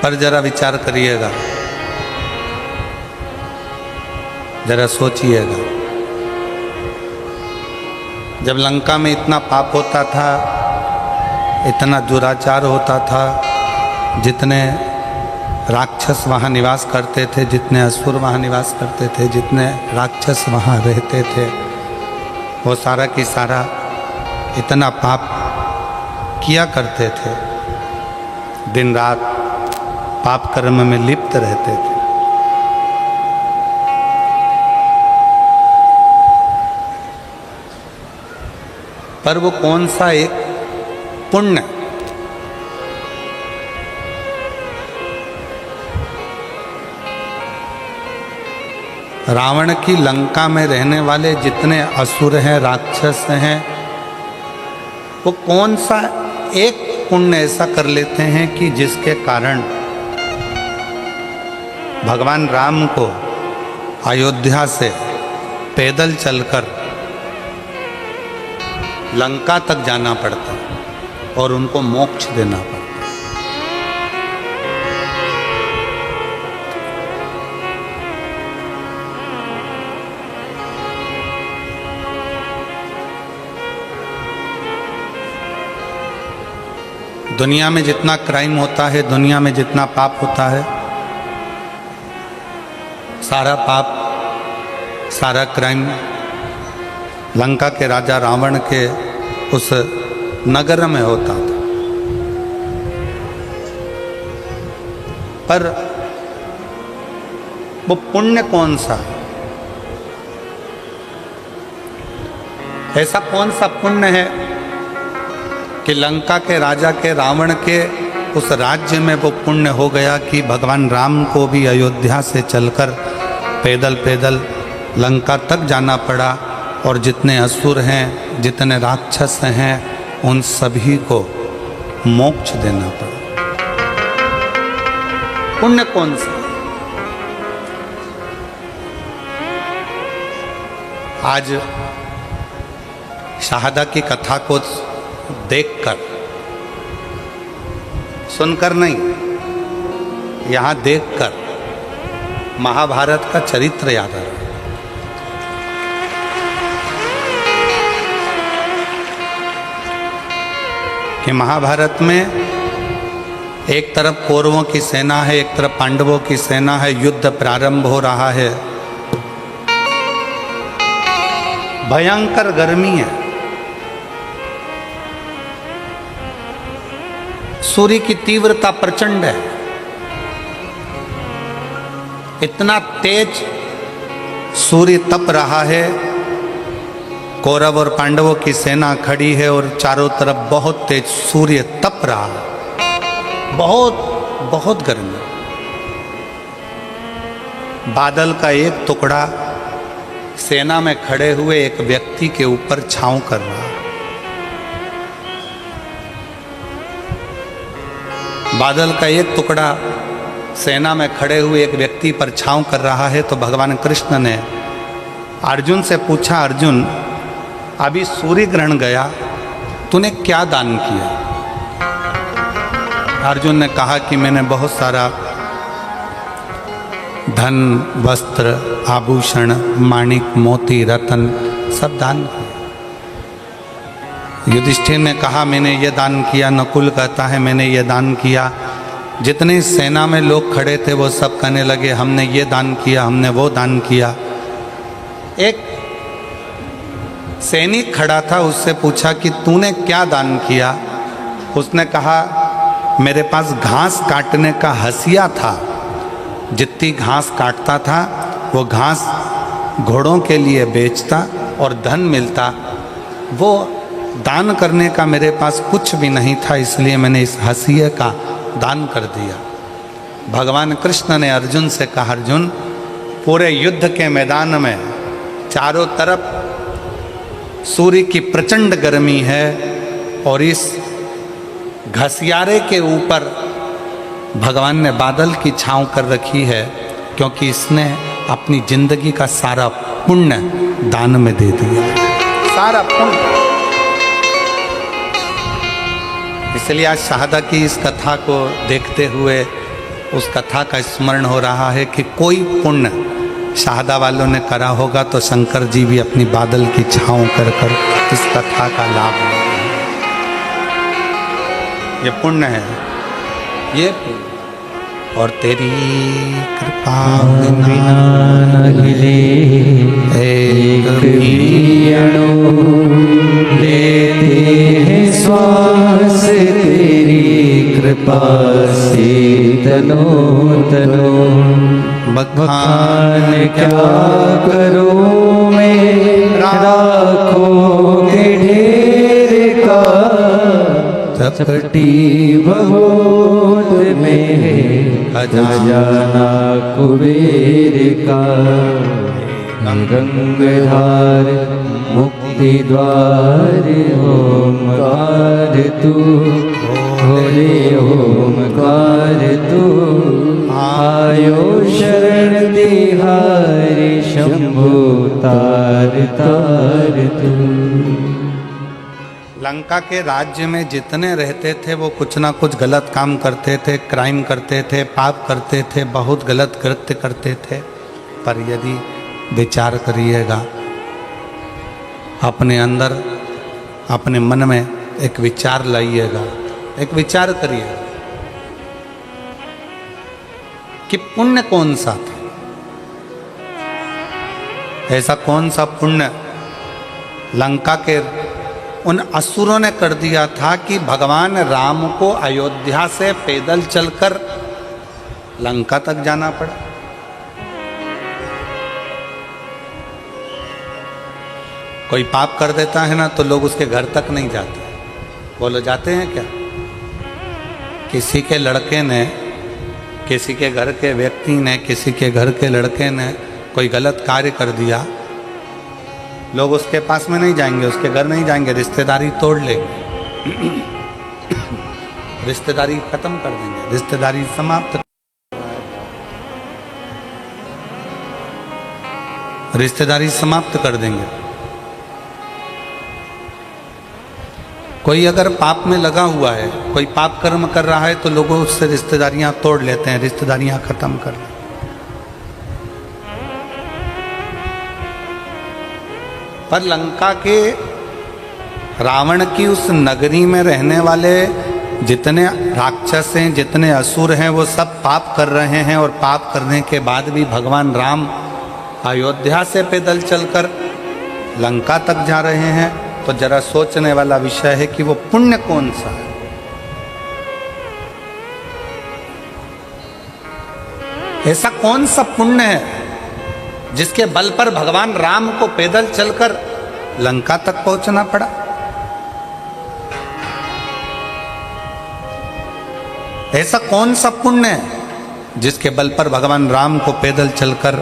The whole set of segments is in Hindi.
पर जरा विचार करिएगा, जरा सोचिएगा, जब लंका में इतना पाप होता था, इतना दुराचार होता था, जितने राक्षस वहाँ निवास करते थे, जितने असुर वहाँ निवास करते थे, जितने राक्षस वहाँ रहते थे, वो सारा की सारा इतना पाप किया करते थे, दिन रात पाप कर्म में लिप्त रहते थे। पर वो कौन सा एक पुण्य, रावण की लंका में रहने वाले जितने असुर हैं, राक्षस हैं, वो कौन सा एक पुण्य ऐसा कर लेते हैं कि जिसके कारण भगवान राम को अयोध्या से पैदल चलकर लंका तक जाना पड़ता और उनको मोक्ष देना पड़ता। दुनिया में जितना क्राइम होता है, दुनिया में जितना पाप होता है, सारा पाप, सारा क्राइम लंका के राजा रावण के उस नगर में होता था। पर वो पुण्य कौन सा है? ऐसा कौन सा पुण्य है कि लंका के राजा के, रावण के उस राज्य में वो पुण्य हो गया कि भगवान राम को भी अयोध्या से चलकर पैदल पैदल लंका तक जाना पड़ा और जितने असुर हैं, जितने राक्षस हैं, उन सभी को मोक्ष देना पड़ा। पुण्य कौन सा? आज शहादा की कथा को देखकर, सुनकर नहीं, यहाँ देखकर महाभारत का चरित्र याद आ रहा है। कि महाभारत में एक तरफ कौरवों की सेना है, एक तरफ पांडवों की सेना है, युद्ध प्रारंभ हो रहा है, भयंकर गर्मी है, सूर्य की तीव्रता प्रचंड है, इतना तेज सूर्य तप रहा है, कौरव और पांडवों की सेना खड़ी है और चारों तरफ बहुत तेज सूर्य तप रहा है, बहुत बहुत गर्मी। बादल का एक टुकड़ा सेना में खड़े हुए एक व्यक्ति के ऊपर छांव कर रहा है। बादल का एक टुकड़ा सेना में खड़े हुए एक व्यक्ति पर छांव कर रहा है। तो भगवान कृष्ण ने अर्जुन से पूछा, अर्जुन अभी सूर्य ग्रहण गया, तूने क्या दान किया? अर्जुन ने कहा कि मैंने बहुत सारा धन, वस्त्र, आभूषण, माणिक, मोती, रतन सब दान किया। युधिष्ठिर ने कहा मैंने ये दान किया। नकुल कहता है मैंने ये दान किया। जितने सेना में लोग खड़े थे वो सब कहने लगे हमने ये दान किया, हमने वो दान किया। एक सैनिक खड़ा था, उससे पूछा कि तूने क्या दान किया? उसने कहा मेरे पास घास काटने का हसिया था, जितनी घास काटता था वो घास घोड़ों के लिए बेचता और धन मिलता, वो दान करने का मेरे पास कुछ भी नहीं था, इसलिए मैंने इस हसिये का दान कर दिया। भगवान कृष्ण ने अर्जुन से कहा, अर्जुन पूरे युद्ध के मैदान में चारों तरफ सूर्य की प्रचंड गर्मी है और इस घसियारे के ऊपर भगवान ने बादल की छांव कर रखी है, क्योंकि इसने अपनी जिंदगी का सारा पुण्य दान में दे दिया, सारा पुण्य। इसलिए आज शहादा की इस कथा को देखते हुए उस कथा का स्मरण हो रहा है कि कोई पुण्य शाहदा वालों ने करा होगा तो शंकर जी भी अपनी बादल की छांव कर कर इस कथा का लाभ ले रहे हैं। ये पुण्य है, ये पुण्य। और तेरी कृपा बिना न हिले एक भी अणु, लेते हैं श्वास तेरी कृपा से तनो तनो। बखान क्या करूं मैं राखों के ढेर का, चपटी बहुत में है खजाना कुबेर का। गंगाधार मुक्ति द्वार ओमकार तू, भोले ओमकार तू। आयो शरण तिहारी शंभु तार तार तू। लंका के राज्य में जितने रहते थे वो कुछ ना कुछ गलत काम करते थे, क्राइम करते थे, पाप करते थे, बहुत गलत कृत्य करते थे। पर यदि विचार करिएगा, अपने अंदर अपने मन में एक विचार लाइएगा, एक विचार करिएगा कि पुण्य कौन सा था। ऐसा कौन सा पुण्य लंका के उन असुरों ने कर दिया था कि भगवान राम को अयोध्या से पैदल चलकर लंका तक जाना पड़ा। कोई पाप कर देता है ना तो लोग उसके घर तक नहीं जाते। बोलो जाते हैं क्या? किसी के लड़के ने, किसी के घर के व्यक्ति ने, किसी के घर के लड़के ने कोई गलत कार्य कर दिया, लोग उसके पास में नहीं जाएंगे, उसके घर नहीं जाएंगे, रिश्तेदारी तोड़ लेंगे, रिश्तेदारी खत्म कर देंगे, रिश्तेदारी समाप्त, रिश्तेदारी समाप्त कर देंगे। कोई अगर पाप में लगा हुआ है, कोई पाप कर्म कर रहा है तो लोगों उससे रिश्तेदारियां तोड़ लेते हैं, रिश्तेदारियां खत्म कर लेते हैं। पर लंका के रावण की उस नगरी में रहने वाले जितने राक्षस हैं, जितने असुर हैं, वो सब पाप कर रहे हैं। और पाप करने के बाद भी भगवान राम अयोध्या से पैदल चलकर लंका तक जा रहे हैं। तो जरा सोचने वाला विषय है कि वो पुण्य कौन सा है। ऐसा कौन सा पुण्य है जिसके बल पर भगवान राम को पैदल चलकर लंका तक पहुंचना पड़ा? ऐसा कौन सा पुण्य है जिसके बल पर भगवान राम को पैदल चलकर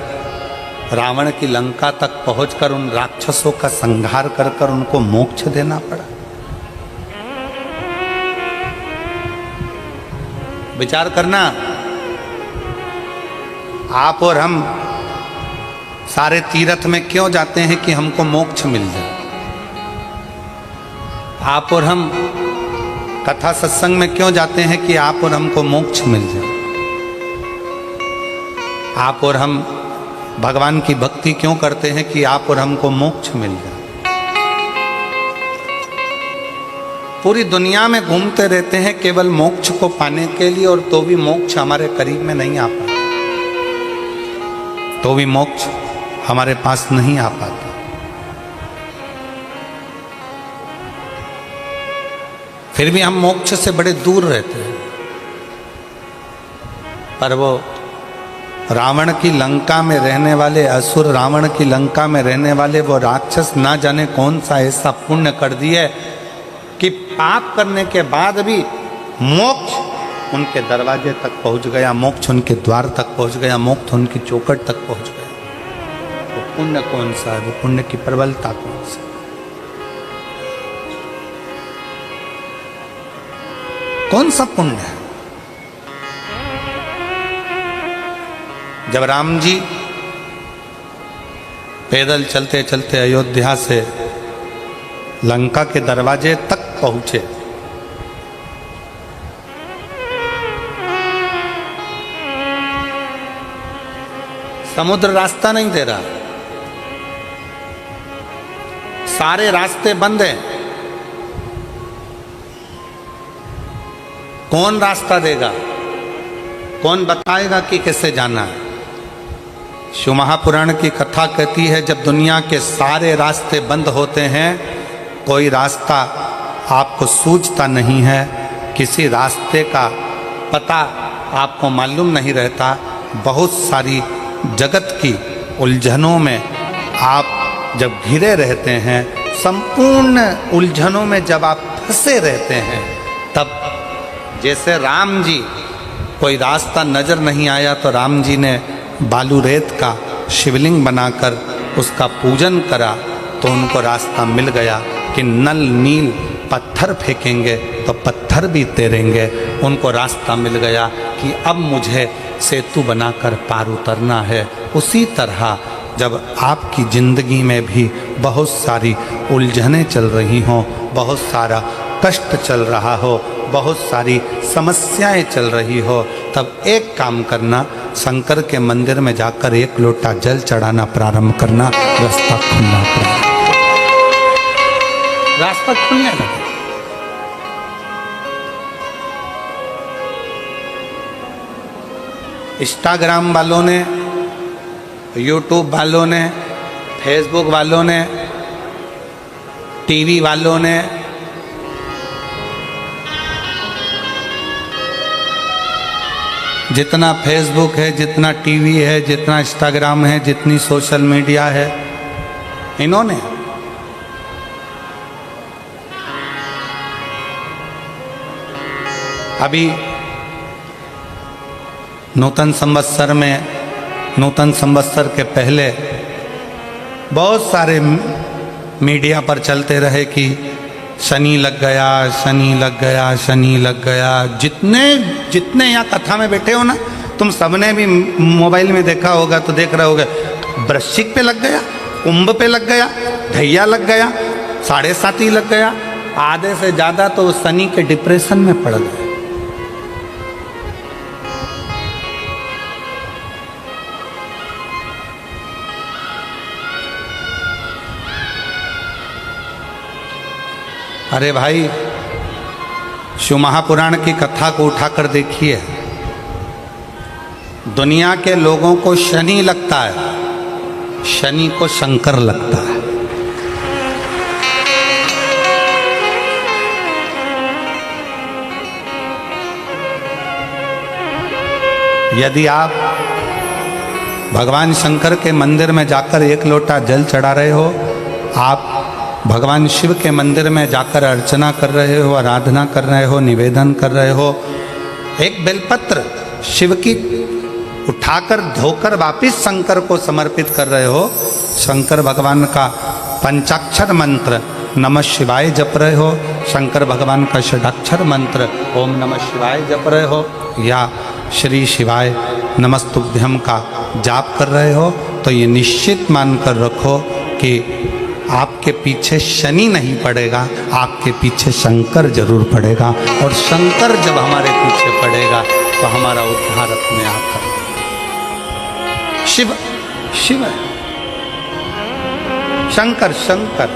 रावण की लंका तक पहुंचकर उन राक्षसों का संहार कर कर उनको मोक्ष देना पड़ा? विचार करना। आप और हम सारे तीर्थ में क्यों जाते हैं कि हमको मोक्ष मिल जाए? आप और हम कथा सत्संग में क्यों जाते हैं कि आप और हमको मोक्ष मिल जाए? आप और हम भगवान की भक्ति क्यों करते हैं कि आप और हमको मोक्ष मिल जाए? पूरी दुनिया में घूमते रहते हैं केवल मोक्ष को पाने के लिए, और तो भी मोक्ष हमारे करीब में नहीं आ पाता, तो भी मोक्ष हमारे पास नहीं आ पाता। फिर भी हम मोक्ष से बड़े दूर रहते हैं। पर वो रावण की लंका में रहने वाले असुर, रावण की लंका में रहने वाले वो राक्षस ना जाने कौन सा ऐसा पुण्य कर दिए कि पाप करने के बाद भी मोक्ष उनके दरवाजे तक पहुंच गया, मोक्ष उनके द्वार तक पहुंच गया, मोक्ष उनकी चौखट तक पहुंच गया। वो पुण्य कौन सा है? वो पुण्य की प्रबलता कौन सी? कौन सा पुण्य है? जब राम जी पैदल चलते चलते अयोध्या से लंका के दरवाजे तक पहुंचे समुद्र रास्ता नहीं दे रहा, सारे रास्ते बंद हैं। कौन रास्ता देगा, कौन बताएगा कि कैसे जाना है? शिव महापुराण की कथा कहती है जब दुनिया के सारे रास्ते बंद होते हैं, कोई रास्ता आपको सूझता नहीं है, किसी रास्ते का पता आपको मालूम नहीं रहता, बहुत सारी जगत की उलझनों में आप जब घिरे रहते हैं, संपूर्ण उलझनों में जब आप फंसे रहते हैं, तब जैसे राम जी कोई रास्ता नजर नहीं आया तो राम जी ने बालू रेत का शिवलिंग बनाकर उसका पूजन करा तो उनको रास्ता मिल गया कि नल नील पत्थर फेंकेंगे तो पत्थर भी तैरेंगे। उनको रास्ता मिल गया कि अब मुझे सेतु बनाकर पार उतरना है। उसी तरह जब आपकी ज़िंदगी में भी बहुत सारी उलझनें चल रही हों, बहुत सारा कष्ट चल रहा हो, बहुत सारी समस्याएं चल रही हो, तब एक काम करना, शंकर के मंदिर में जाकर एक लोटा जल चढ़ाना प्रारंभ करना, रास्ता खुलना प्रारंभ, रास्ता खुलने लगा। इंस्टाग्राम वालों ने, यूट्यूब वालों ने, फेसबुक वालों ने, टीवी वालों ने, जितना फेसबुक है, जितना टीवी है, जितना इंस्टाग्राम है, जितनी सोशल मीडिया है, इन्होंने अभी नूतन संवत्सर में, नूतन संवत्सर के पहले बहुत सारे मीडिया पर चलते रहे कि शनि लग गया, शनि लग गया, शनि लग गया। जितने जितने यहाँ कथा में बैठे हो ना, तुम सबने भी मोबाइल में देखा होगा तो देख रहे होगे, वृश्चिक पे लग गया, कुंभ पे लग गया, ढैया लग गया, 7.5 लग गया, आधे से ज़्यादा तो शनि के डिप्रेशन में पड़ गए। अरे भाई, शिव महापुराण की कथा को उठाकर देखिए, दुनिया के लोगों को शनि लगता है, शनि को शंकर लगता है। यदि आप भगवान शंकर के मंदिर में जाकर एक लोटा जल चढ़ा रहे हो, आप भगवान शिव के मंदिर में जाकर अर्चना कर रहे हो, आराधना कर रहे हो, निवेदन कर रहे हो, एक बेलपत्र शिव की उठाकर धोकर वापिस शंकर को समर्पित कर रहे हो, शंकर भगवान का पंचाक्षर मंत्र नमः शिवाय जप रहे हो, शंकर भगवान का षडाक्षर मंत्र ओम नमः शिवाय जप रहे हो, या श्री शिवाय नमस्तुभ्यम का जाप कर रहे हो, तो ये निश्चित मानकर रखो कि आपके पीछे शनि नहीं पड़ेगा, आपके पीछे शंकर जरूर पड़ेगा। और शंकर जब हमारे पीछे पड़ेगा तो हमारा उद्धार अपने आप करेगा। शिव शिव शंकर शंकर।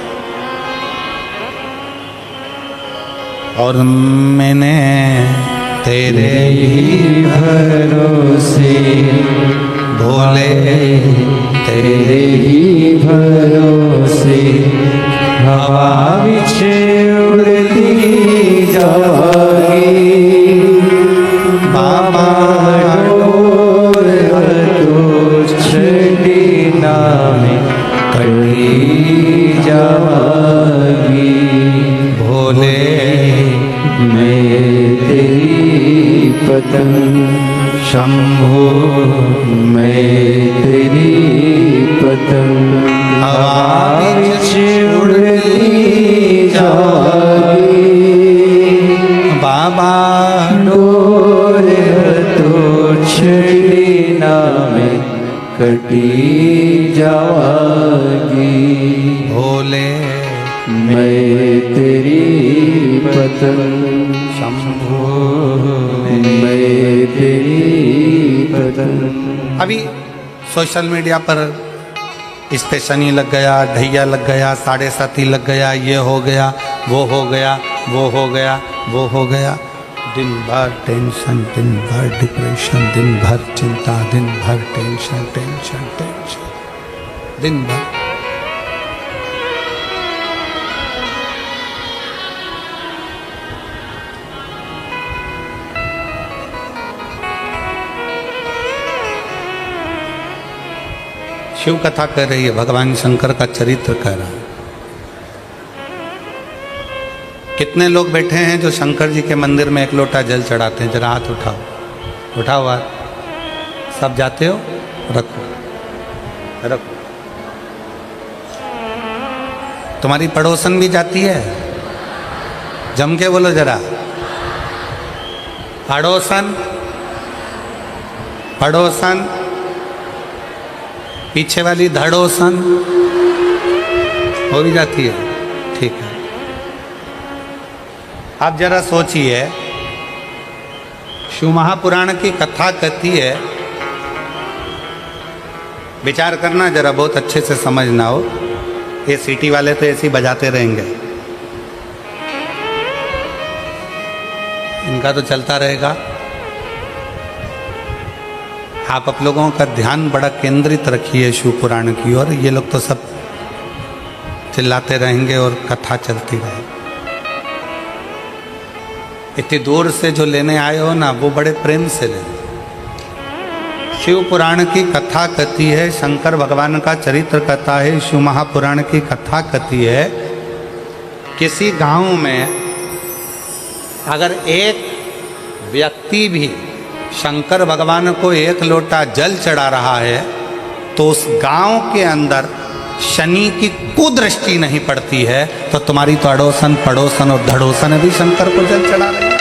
और मैंने तेरे ही भरोसे भोले, तेरे ही भरोसे हवा बिछे उड़ती जाएगी, बाबा डोर तो छड़ी नामे कटी जाएगी। भोले मैं तेरी पतंग शंभो, मैं तेरी पतंग हवा बिछे उड़ती जाएगी, बाबा डोर तो छड़ी नामे कटी जाएगी। भोले मैं तेरी पतंग शंभो, मैं तेरी पतंग। अभी सोशल मीडिया पर इस पे शनि लग गया, ढैया लग गया, 7.5 लग गया, ये हो गया, वो हो गया, वो हो गया, वो हो गया। दिन भर टेंशन, दिन भर डिप्रेशन, दिन भर चिंता, दिन भर टेंशन टेंशन टेंशन, दिन भर। शिव कथा कह रही है, भगवान शंकर का चरित्र कह रहा है। कितने लोग बैठे हैं जो शंकर जी के मंदिर में 1 लोटा जल चढ़ाते हैं? जरा हाथ उठाओ, उठाओ हाथ। सब जाते हो? रखो रखो। तुम्हारी पड़ोसन भी जाती है? जम के बोलो जरा। पड़ोसन, पड़ोसन, पीछे वाली धड़ोसन हो भी जाती है। ठीक है, आप जरा सोचिए, शिव महापुराण की कथा कहती है, विचार करना जरा, बहुत अच्छे से समझना हो। ये सीटी वाले तो ऐसे ही बजाते रहेंगे, इनका तो चलता रहेगा। आप लोगों का ध्यान बड़ा केंद्रित रखिए शिव पुराण की ओर। ये लोग तो सब चिल्लाते रहेंगे और कथा चलती रहेगी। इतनी दूर से जो लेने आए हो ना, वो बड़े प्रेम से लेना। शिव पुराण की कथा कहती है, शंकर भगवान का चरित्र कहता है, शिव महापुराण की कथा कहती है, किसी गांव में अगर एक व्यक्ति भी शंकर भगवान को 1 लोटा जल चढ़ा रहा है तो उस गांव के अंदर शनि की कुदृष्टि नहीं पड़ती है। तो तुम्हारी तो अड़ोसन, पड़ोसन और धड़ोसन भी शंकर को जल चढ़ा रही है।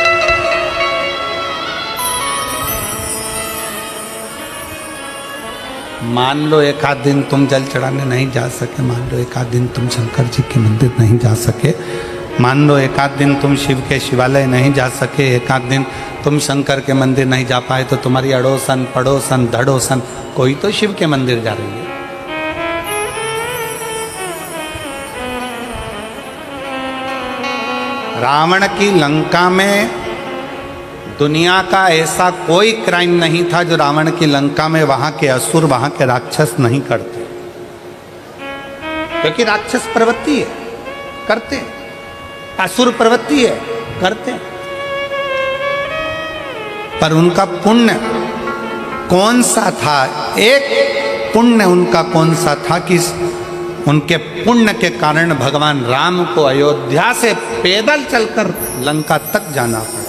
मान लो 1 आध दिन तुम जल चढ़ाने नहीं जा सके, मान लो 1 आध दिन तुम शंकर जी के मंदिर नहीं जा सके, मान लो 1 आध दिन तुम शिव के शिवालय नहीं जा सके, 1 आध दिन तुम शंकर के मंदिर नहीं जा पाए, तो तुम्हारी अड़ोसन, पड़ोसन, धड़ोसन कोई तो शिव के मंदिर जा रही है। रावण की लंका में दुनिया का ऐसा कोई क्राइम नहीं था जो रावण की लंका में वहां के असुर, वहां के राक्षस नहीं करते, क्योंकि राक्षस प्रवृत्ति है, करते, असुर प्रवृत्ति है, करते। पर उनका पुण्य कौन सा था? एक पुण्य उनका कौन सा था कि उनके पुण्य के कारण भगवान राम को अयोध्या से पैदल चलकर लंका तक जाना पड़ा।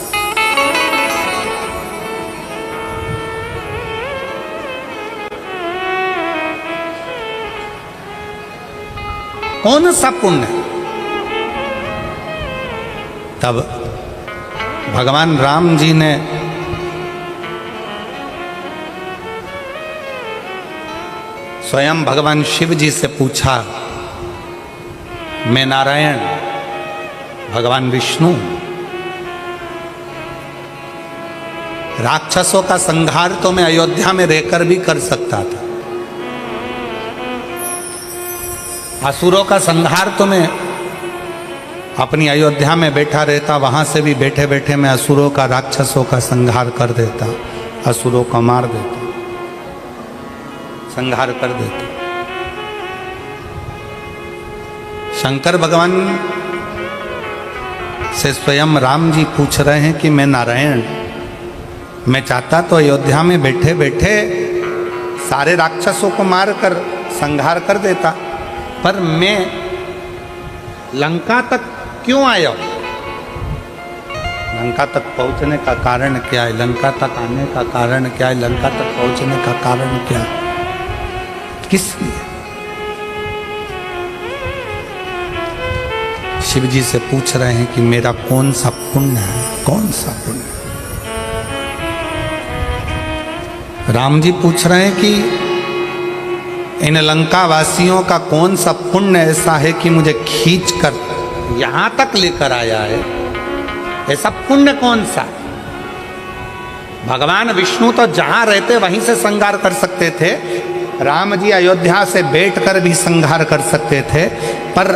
कौन सा पुण्य? तब भगवान राम जी ने स्वयं भगवान शिव जी से पूछा, मैं नारायण, भगवान विष्णु, राक्षसों का संहार तो मैं अयोध्या में रहकर भी कर सकता था, असुरों का संहार तो मैं अपनी अयोध्या में बैठा रहता, वहां से भी बैठे बैठे मैं असुरों का, राक्षसों का संहार कर देता, असुरों को मार देता, संहार कर देते। शंकर भगवान से स्वयं राम जी पूछ रहे हैं कि मैं नारायण, मैं चाहता तो अयोध्या में बैठे बैठे सारे राक्षसों को मारकर संहार कर देता, पर मैं लंका तक क्यों आया? लंका तक पहुंचने का कारण क्या है? लंका तक आने का कारण क्या है? लंका तक पहुंचने का कारण क्या है? किस लिए? शिव जी से पूछ रहे हैं कि मेरा कौन सा पुण्य है, कौन सा पुण्य? राम जी पूछ रहे हैं कि इन लंका वासियों का कौन सा पुण्य ऐसा है कि मुझे खींच कर यहां तक लेकर आया है? ऐसा पुण्य कौन सा? भगवान विष्णु तो जहां रहते वहीं से संहार कर सकते थे, राम जी अयोध्या से बैठकर भी संहार कर सकते थे, पर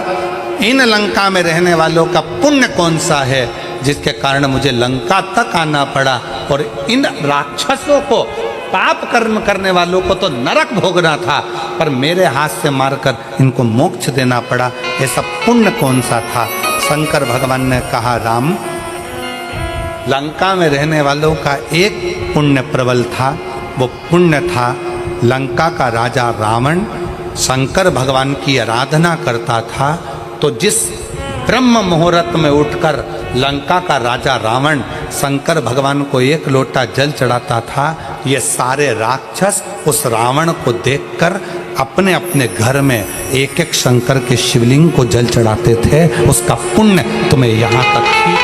इन लंका में रहने वालों का पुण्य कौन सा है जिसके कारण मुझे लंका तक आना पड़ा, और इन राक्षसों को, पाप कर्म करने वालों को तो नरक भोगना था, पर मेरे हाथ से मारकर इनको मोक्ष देना पड़ा। ऐसा पुण्य कौन सा था? शंकर भगवान ने कहा, राम, लंका में रहने वालों का एक पुण्य प्रबल था। वो पुण्य था लंका का राजा रावण शंकर भगवान की आराधना करता था, तो जिस ब्रह्म मुहूर्त में उठकर लंका का राजा रावण शंकर भगवान को एक लोटा जल चढ़ाता था, ये सारे राक्षस उस रावण को देखकर अपने अपने घर में एक एक शंकर के शिवलिंग को जल चढ़ाते थे। उसका पुण्य तुम्हें यहां तक खींच,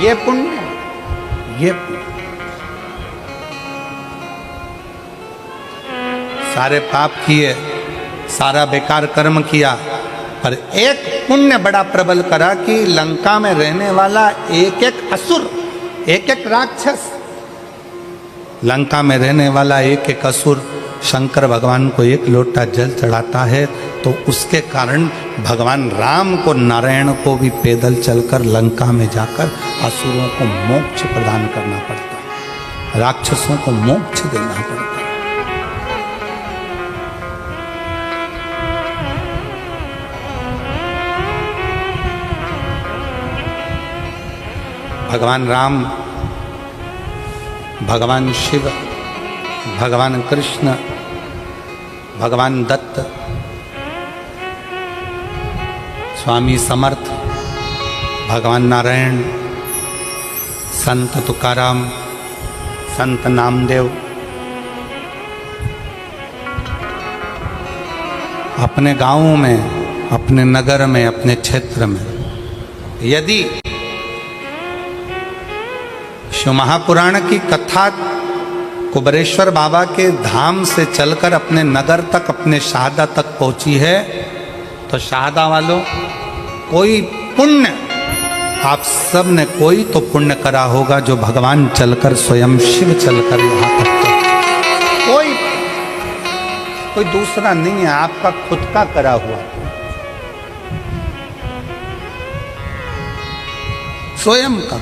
ये पुण्य, ये सारे पाप किए, सारा बेकार कर्म किया, पर एक पुण्य बड़ा प्रबल करा कि लंका में रहने वाला एक एक असुर, एक एक राक्षस, लंका में रहने वाला एक एक असुर शंकर भगवान को एक लोटा जल चढ़ाता है, तो उसके कारण भगवान राम को, नारायण को भी पैदल चलकर लंका में जाकर असुरों को मोक्ष प्रदान करना पड़ता है, राक्षसों को मोक्ष देना पड़ता है। भगवान राम, भगवान शिव, भगवान कृष्ण, भगवान दत्त, स्वामी समर्थ, भगवान नारायण, संत तुकाराम, संत नामदेव अपने गांवों में, अपने नगर में, अपने क्षेत्र में यदि शिव महापुराण की कथा कुबरेश्वर बाबा के धाम से चलकर अपने नगर तक, अपने शाहदा तक पहुंची है, तो शाहदा वालों, कोई पुण्य आप सब ने कोई तो पुण्य करा होगा जो भगवान चलकर, स्वयं शिव चलकर यहां तक, कोई दूसरा नहीं है, आपका खुद का करा हुआ, स्वयं का।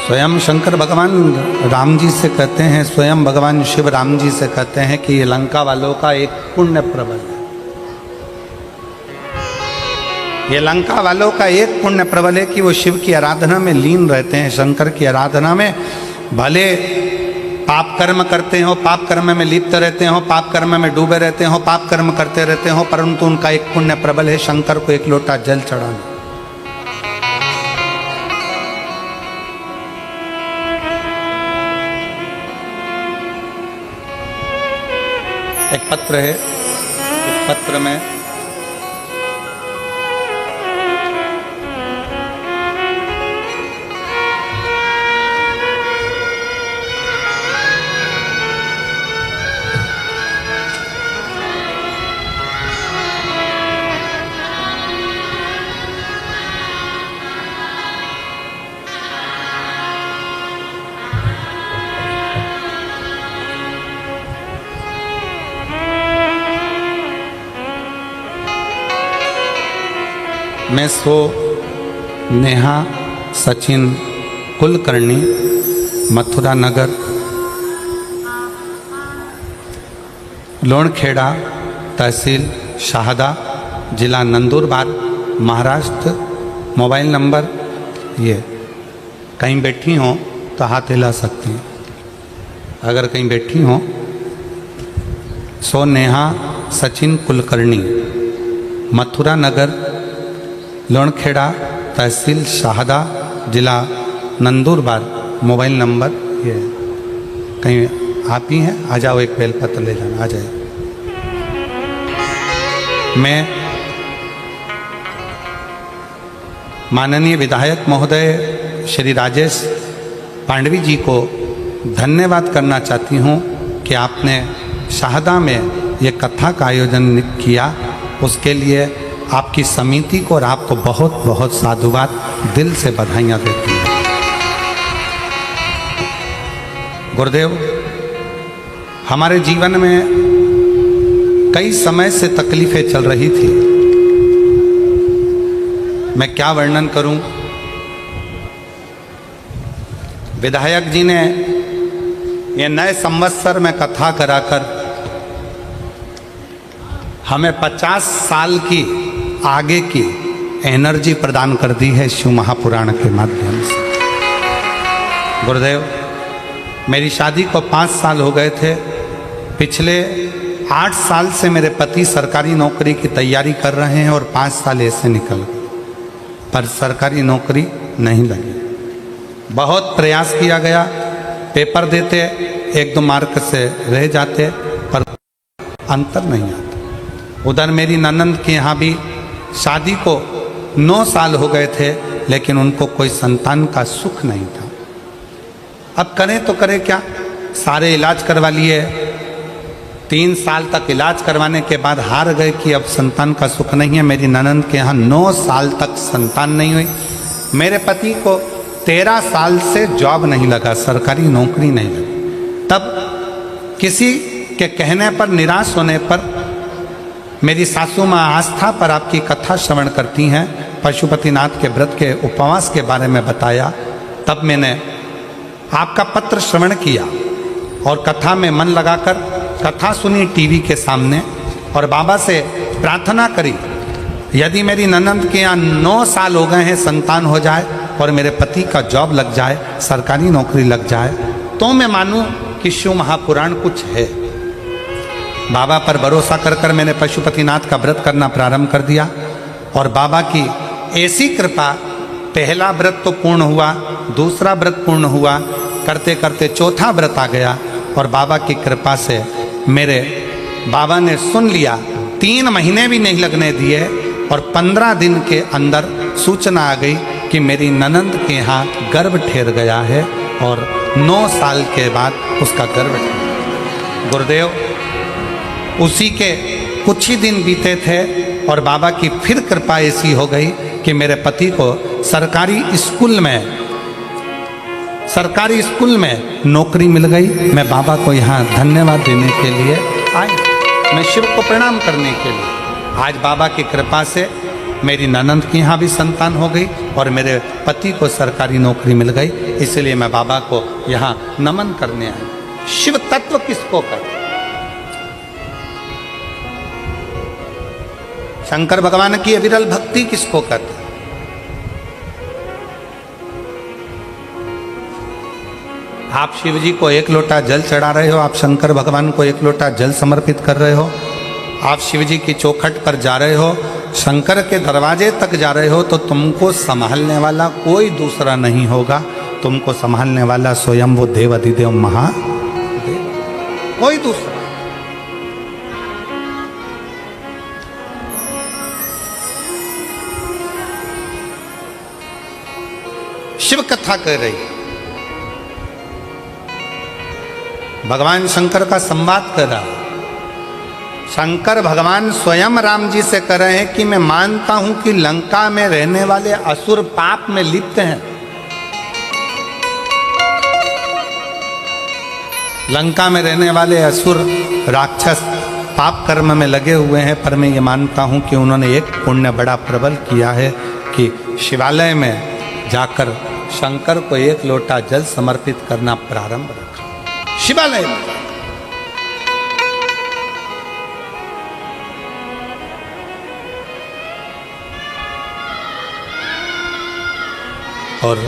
स्वयं शंकर भगवान राम जी से कहते हैं, स्वयं भगवान शिव राम जी से कहते हैं कि ये लंका वालों का एक पुण्य प्रबल है, ये लंका वालों का एक पुण्य प्रबल है कि वो शिव की आराधना में लीन रहते हैं, शंकर की आराधना में, भले पाप कर्म करते हो, पाप कर्म में लिप्त रहते हो, पाप कर्म में डूबे रहते हो, पाप कर्म करते रहते हो, परंतु उनका एक पुण्य प्रबल है शंकर को एक लोटा जल चढ़ाना। एक पत्र है, उस पत्र में मैं सो नेहा सचिन कुलकर्णी, मथुरा नगर, लोणखेड़ा, तहसील शाहदा, जिला नंदुरबार, महाराष्ट्र। मोबाइल नंबर ये, कहीं बैठी हो तो हाथ हिला सकती हैं, अगर कहीं बैठी हो। सो नेहा सचिन कुलकर्णी, मथुरा नगर, लोणखेड़ा, तहसील शाहदा, जिला नंदुरबार। मोबाइल नंबर ये, कहीं आप ही हैं, आ जाओ, एक बेलपत्र ले जाना, आ जाए। मैं माननीय विधायक महोदय श्री राजेश पांडवी जी को धन्यवाद करना चाहती हूँ कि आपने शाहदा में ये कथा का आयोजन किया। उसके लिए आपकी समिति को और आपको बहुत बहुत साधुवाद, दिल से बधाइयाँ देती हूँ। गुरुदेव, हमारे जीवन में कई समय से तकलीफें चल रही थी। मैं क्या वर्णन करूं। विधायक जी ने ये नए संवत्सर में कथा कराकर हमें 50 साल की आगे की एनर्जी प्रदान कर दी है शिव महापुराण के माध्यम से। गुरुदेव, मेरी शादी को 5 साल हो गए थे। पिछले 8 साल से मेरे पति सरकारी नौकरी की तैयारी कर रहे हैं और 5 साल ऐसे निकल गए, पर सरकारी नौकरी नहीं लगी। बहुत प्रयास किया गया, पेपर देते 1-2 मार्क से रह जाते, पर अंतर नहीं आता। उधर मेरी ननंद के यहाँ भी शादी को 9 साल हो गए थे, लेकिन उनको कोई संतान का सुख नहीं था। अब करें तो करें क्या, सारे इलाज करवा लिए। 3 साल तक इलाज करवाने के बाद हार गए कि अब संतान का सुख नहीं है। मेरी ननंद के यहाँ 9 साल तक संतान नहीं हुई। मेरे पति को 13 साल से जॉब नहीं लगा, सरकारी नौकरी नहीं लगी। तब किसी के कहने पर, निराश होने पर मेरी सासू माँ आस्था पर आपकी कथा श्रवण करती हैं, पशुपतिनाथ के व्रत के उपवास के बारे में बताया। तब मैंने आपका पत्र श्रवण किया और कथा में मन लगाकर कथा सुनी टीवी के सामने, और बाबा से प्रार्थना करी, यदि मेरी ननंद के यहाँ 9 साल हो गए हैं, संतान हो जाए और मेरे पति का जॉब लग जाए, सरकारी नौकरी लग जाए, तो मैं मानूं कि शिव महापुराण कुछ है। बाबा पर भरोसा कर कर मैंने पशुपतिनाथ का व्रत करना प्रारंभ कर दिया, और बाबा की ऐसी कृपा, पहला व्रत तो पूर्ण हुआ, दूसरा व्रत पूर्ण हुआ, करते करते चौथा व्रत आ गया, और बाबा की कृपा से मेरे बाबा ने सुन लिया। 3 महीने भी नहीं लगने दिए और 15 दिन के अंदर सूचना आ गई कि मेरी ननंद के यहाँ गर्भ ठहर गया है, और 9 साल के बाद उसका गर्भ ठहरा। गुरुदेव, उसी के कुछ ही दिन बीते थे और बाबा की फिर कृपा ऐसी हो गई कि मेरे पति को सरकारी स्कूल में नौकरी मिल गई। मैं बाबा को यहाँ धन्यवाद देने के लिए आया, मैं शिव को प्रणाम करने के लिए। आज बाबा की कृपा से मेरी ननंद की यहाँ भी संतान हो गई और मेरे पति को सरकारी नौकरी मिल गई। इसलिए मैं बाबा को यहाँ नमन करने आया। शिव तत्व किसको कहते? शंकर भगवान की अविरल भक्ति किसको कहते? आप शिव जी को 1 लोटा जल चढ़ा रहे हो, आप शंकर भगवान को 1 लोटा जल समर्पित कर रहे हो, आप शिव जी की चौखट पर जा रहे हो, शंकर के दरवाजे तक जा रहे हो, तो तुमको संभालने वाला कोई दूसरा नहीं होगा। तुमको संभालने वाला स्वयं वो देव अधिदेव महादेव, कोई दूसरा। शिव कथा कह रही, भगवान शंकर का संवाद कर रहा। शंकर भगवान स्वयं राम जी से कह रहे हैं कि मैं मानता हूं कि लंका में रहने वाले असुर पाप में लिप्त हैं, लंका में रहने वाले असुर राक्षस पाप कर्म में लगे हुए हैं, पर मैं ये मानता हूं कि उन्होंने एक पुण्य बड़ा प्रबल किया है कि शिवालय में जाकर शंकर को 1 लोटा जल समर्पित करना प्रारंभ रखा। शिवालय में और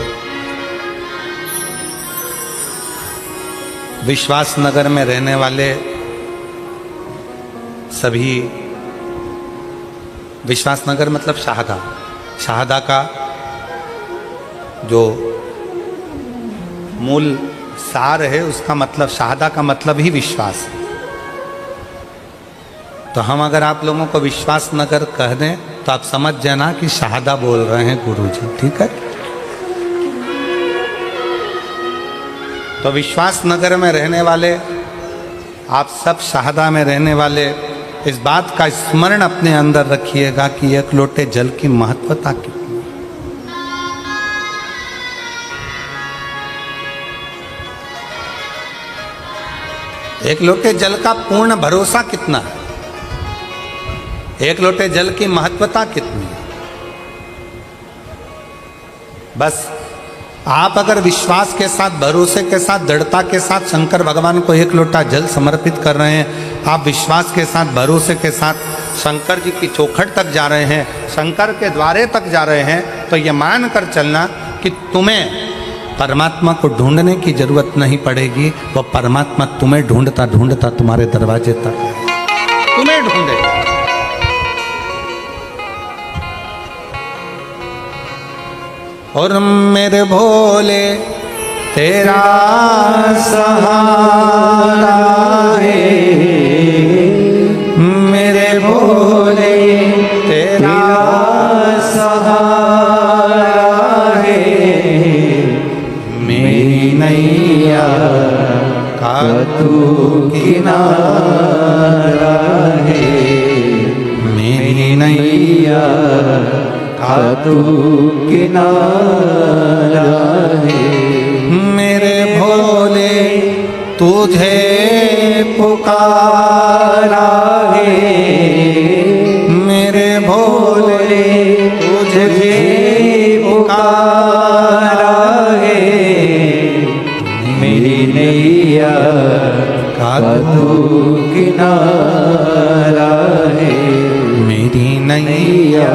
विश्वास नगर में रहने वाले सभी, विश्वास नगर मतलब शाहदा का जो मूल सार है, उसका मतलब शाहदा का मतलब ही विश्वास है। तो हम अगर आप लोगों को विश्वास नगर कह दें तो आप समझ जाना कि शाहदा बोल रहे हैं गुरुजी, ठीक है। तो विश्वास नगर में रहने वाले, आप सब शहादा में रहने वाले, इस बात का स्मरण अपने अंदर रखिएगा कि एक लोटे जल की महत्वता कितनी। एक लोटे जल का पूर्ण भरोसा कितना है, एक लोटे जल की महत्वता कितनी है। बस आप अगर विश्वास के साथ, भरोसे के साथ, दृढ़ता के साथ शंकर भगवान को एक लोटा जल समर्पित कर रहे हैं, आप विश्वास के साथ, भरोसे के साथ शंकर जी की चौखट तक जा रहे हैं, शंकर के द्वारे तक जा रहे हैं, तो ये मान कर चलना कि तुम्हें परमात्मा को ढूंढने की जरूरत नहीं पड़ेगी। वो परमात्मा तुम्हें ढूंढता ढूंढता तुम्हारे दरवाजे तक तुम्हें ढूंढेगा। और मेरे भोले तेरा सहारा है, मेरे भोले तेरा सहारा है, मेरी नैया का तू किनारा है, मेरी नैया का तू किनारा है। मेरे भोले तुझे पुकारा है, मेरे भोले तुझे पुकारा है, मेरी नैया का तू किनारा है, मेरी नैया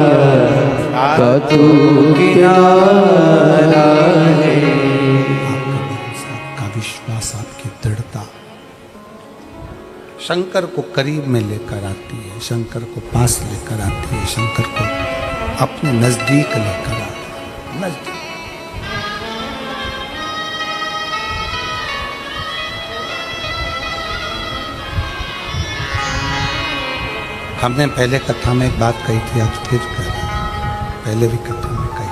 का तू किनारा है। आपका विश्वास, आपकी दृढ़ता शंकर को करीब में लेकर आती है, शंकर को पास लेकर आती है, शंकर को अपने नजदीक लेकर आती है। नजदीक हमने पहले कथा में एक बात कही थी, आज फिर कह रहे हैं, पहले भी कथा में कही,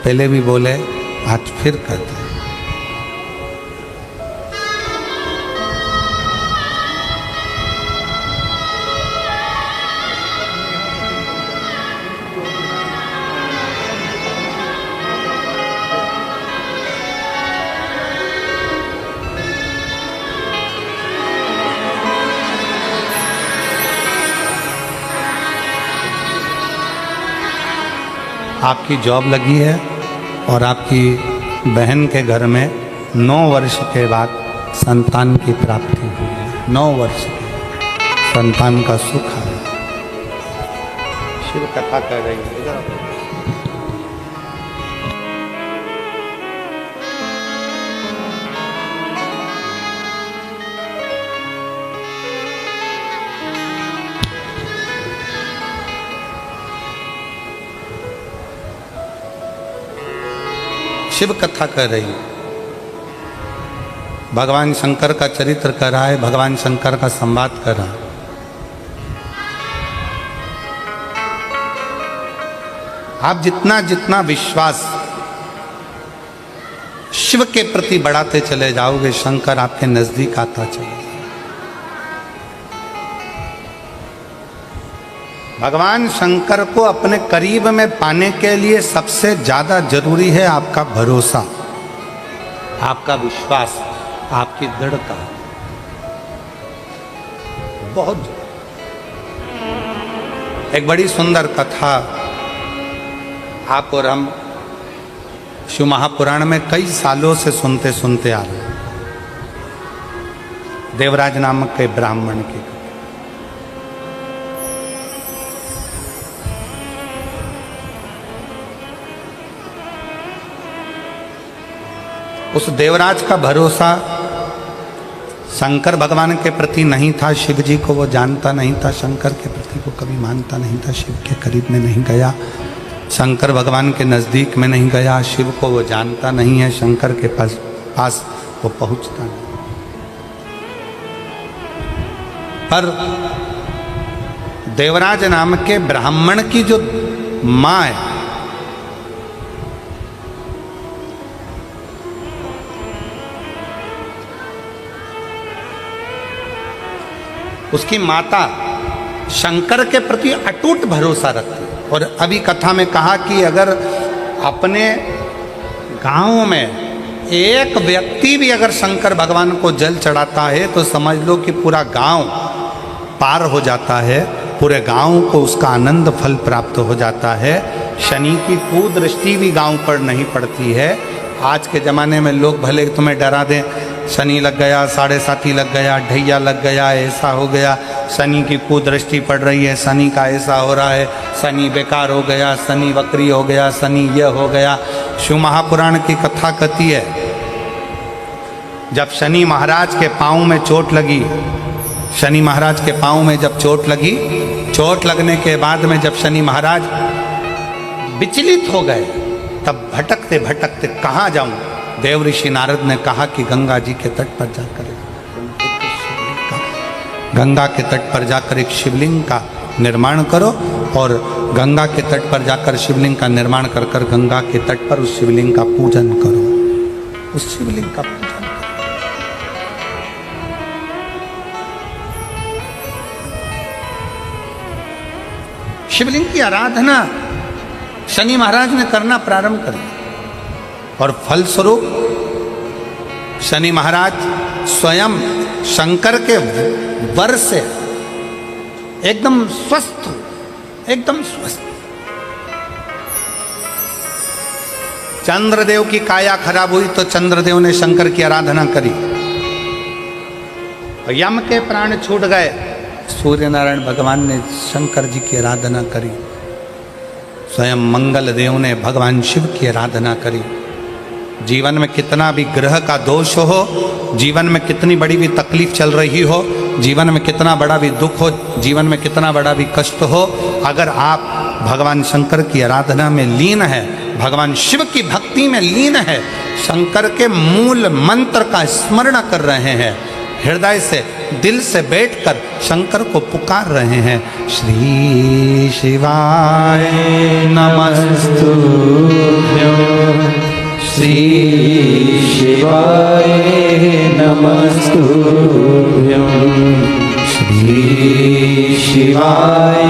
पहले भी बोले, आज फिर कहते हैं। आपकी जॉब लगी है और आपकी बहन के घर में 9 वर्ष के बाद संतान की प्राप्ति हुई है। 9 वर्ष के संतान का सुख है। शिव कथा कह रही है। इधर शिव कथा कर रही है। भगवान शंकर का चरित्र कर रहा है, भगवान शंकर का संवाद कर रहा है। आप जितना जितना विश्वास शिव के प्रति बढ़ाते चले जाओगे, शंकर आपके नजदीक आता चले। भगवान शंकर को अपने करीब में पाने के लिए सबसे ज्यादा जरूरी है आपका भरोसा, आपका विश्वास, आपकी दृढ़ता। बहुत एक बड़ी सुंदर कथा आप और हम शिव महापुराण में कई सालों से सुनते सुनते आ रहे हैं। देवराज नामक के ब्राह्मण की। उस देवराज का भरोसा शंकर भगवान के प्रति नहीं था। शिव जी को वो जानता नहीं था, शंकर के प्रति को कभी मानता नहीं था, शिव के करीब में नहीं गया, शंकर भगवान के नज़दीक में नहीं गया, शिव को वो जानता नहीं है, शंकर के पास वो पहुंचता नहीं। पर देवराज नाम के ब्राह्मण की जो माँ है, उसकी माता शंकर के प्रति अटूट भरोसा रखती। और अभी कथा में कहा कि अगर अपने गांव में एक व्यक्ति भी अगर शंकर भगवान को जल चढ़ाता है तो समझ लो कि पूरा गांव पार हो जाता है, पूरे गांव को उसका आनंद फल प्राप्त हो जाता है। शनि की कुदृष्टि भी गांव पर नहीं पड़ती है। आज के ज़माने में लोग भले तुम्हें डरा दें, शनि लग गया, साढ़े साथी लग गया, ढैया लग गया, ऐसा हो गया, शनि की कुदृष्टि पड़ रही है, शनि का ऐसा हो रहा है, शनि बेकार हो गया, शनि वक्री हो गया, शनि यह हो गया। शिव महापुराण की कथा कहती है जब शनि महाराज के पाँव में चोट लगी, शनि महाराज के पाँव में जब चोट लगी, चोट लगने के बाद में जब शनि महाराज विचलित हो गए, तब भटकते भटकते कहाँ जाऊं, देव ऋषि नारद ने कहा कि गंगा जी के तट पर जाकर गंगा के तट पर जाकर एक शिवलिंग का निर्माण करो और गंगा के तट पर जाकर शिवलिंग का निर्माण कर कर गंगा के तट पर उस शिवलिंग का पूजन करो, उस शिवलिंग का पूजन करो। शिवलिंग की आराधना शनि महाराज ने करना प्रारंभ कर दिया और फलस्वरूप शनि महाराज स्वयं शंकर के वर से एकदम स्वस्थ, एकदम स्वस्थ। चंद्रदेव की काया खराब हुई तो चंद्रदेव ने शंकर की आराधना करी, यम के प्राण छूट गए, सूर्य नारायण भगवान ने शंकर जी की आराधना करी, स्वयं मंगल देव ने भगवान शिव की आराधना करी। जीवन में कितना भी ग्रह का दोष हो, जीवन में कितनी बड़ी भी तकलीफ चल रही हो, जीवन में कितना बड़ा भी दुख हो, जीवन में कितना बड़ा भी कष्ट हो, अगर आप भगवान शंकर की आराधना में लीन है, भगवान शिव की भक्ति में लीन है, शंकर के मूल मंत्र का स्मरण कर रहे हैं, हृदय से दिल से बैठकर शंकर को पुकार रहे हैं, श्री शिवाय नमस्तुभ्यं, श्री शिवाय नमस्तुभ्यं, श्री शिवाय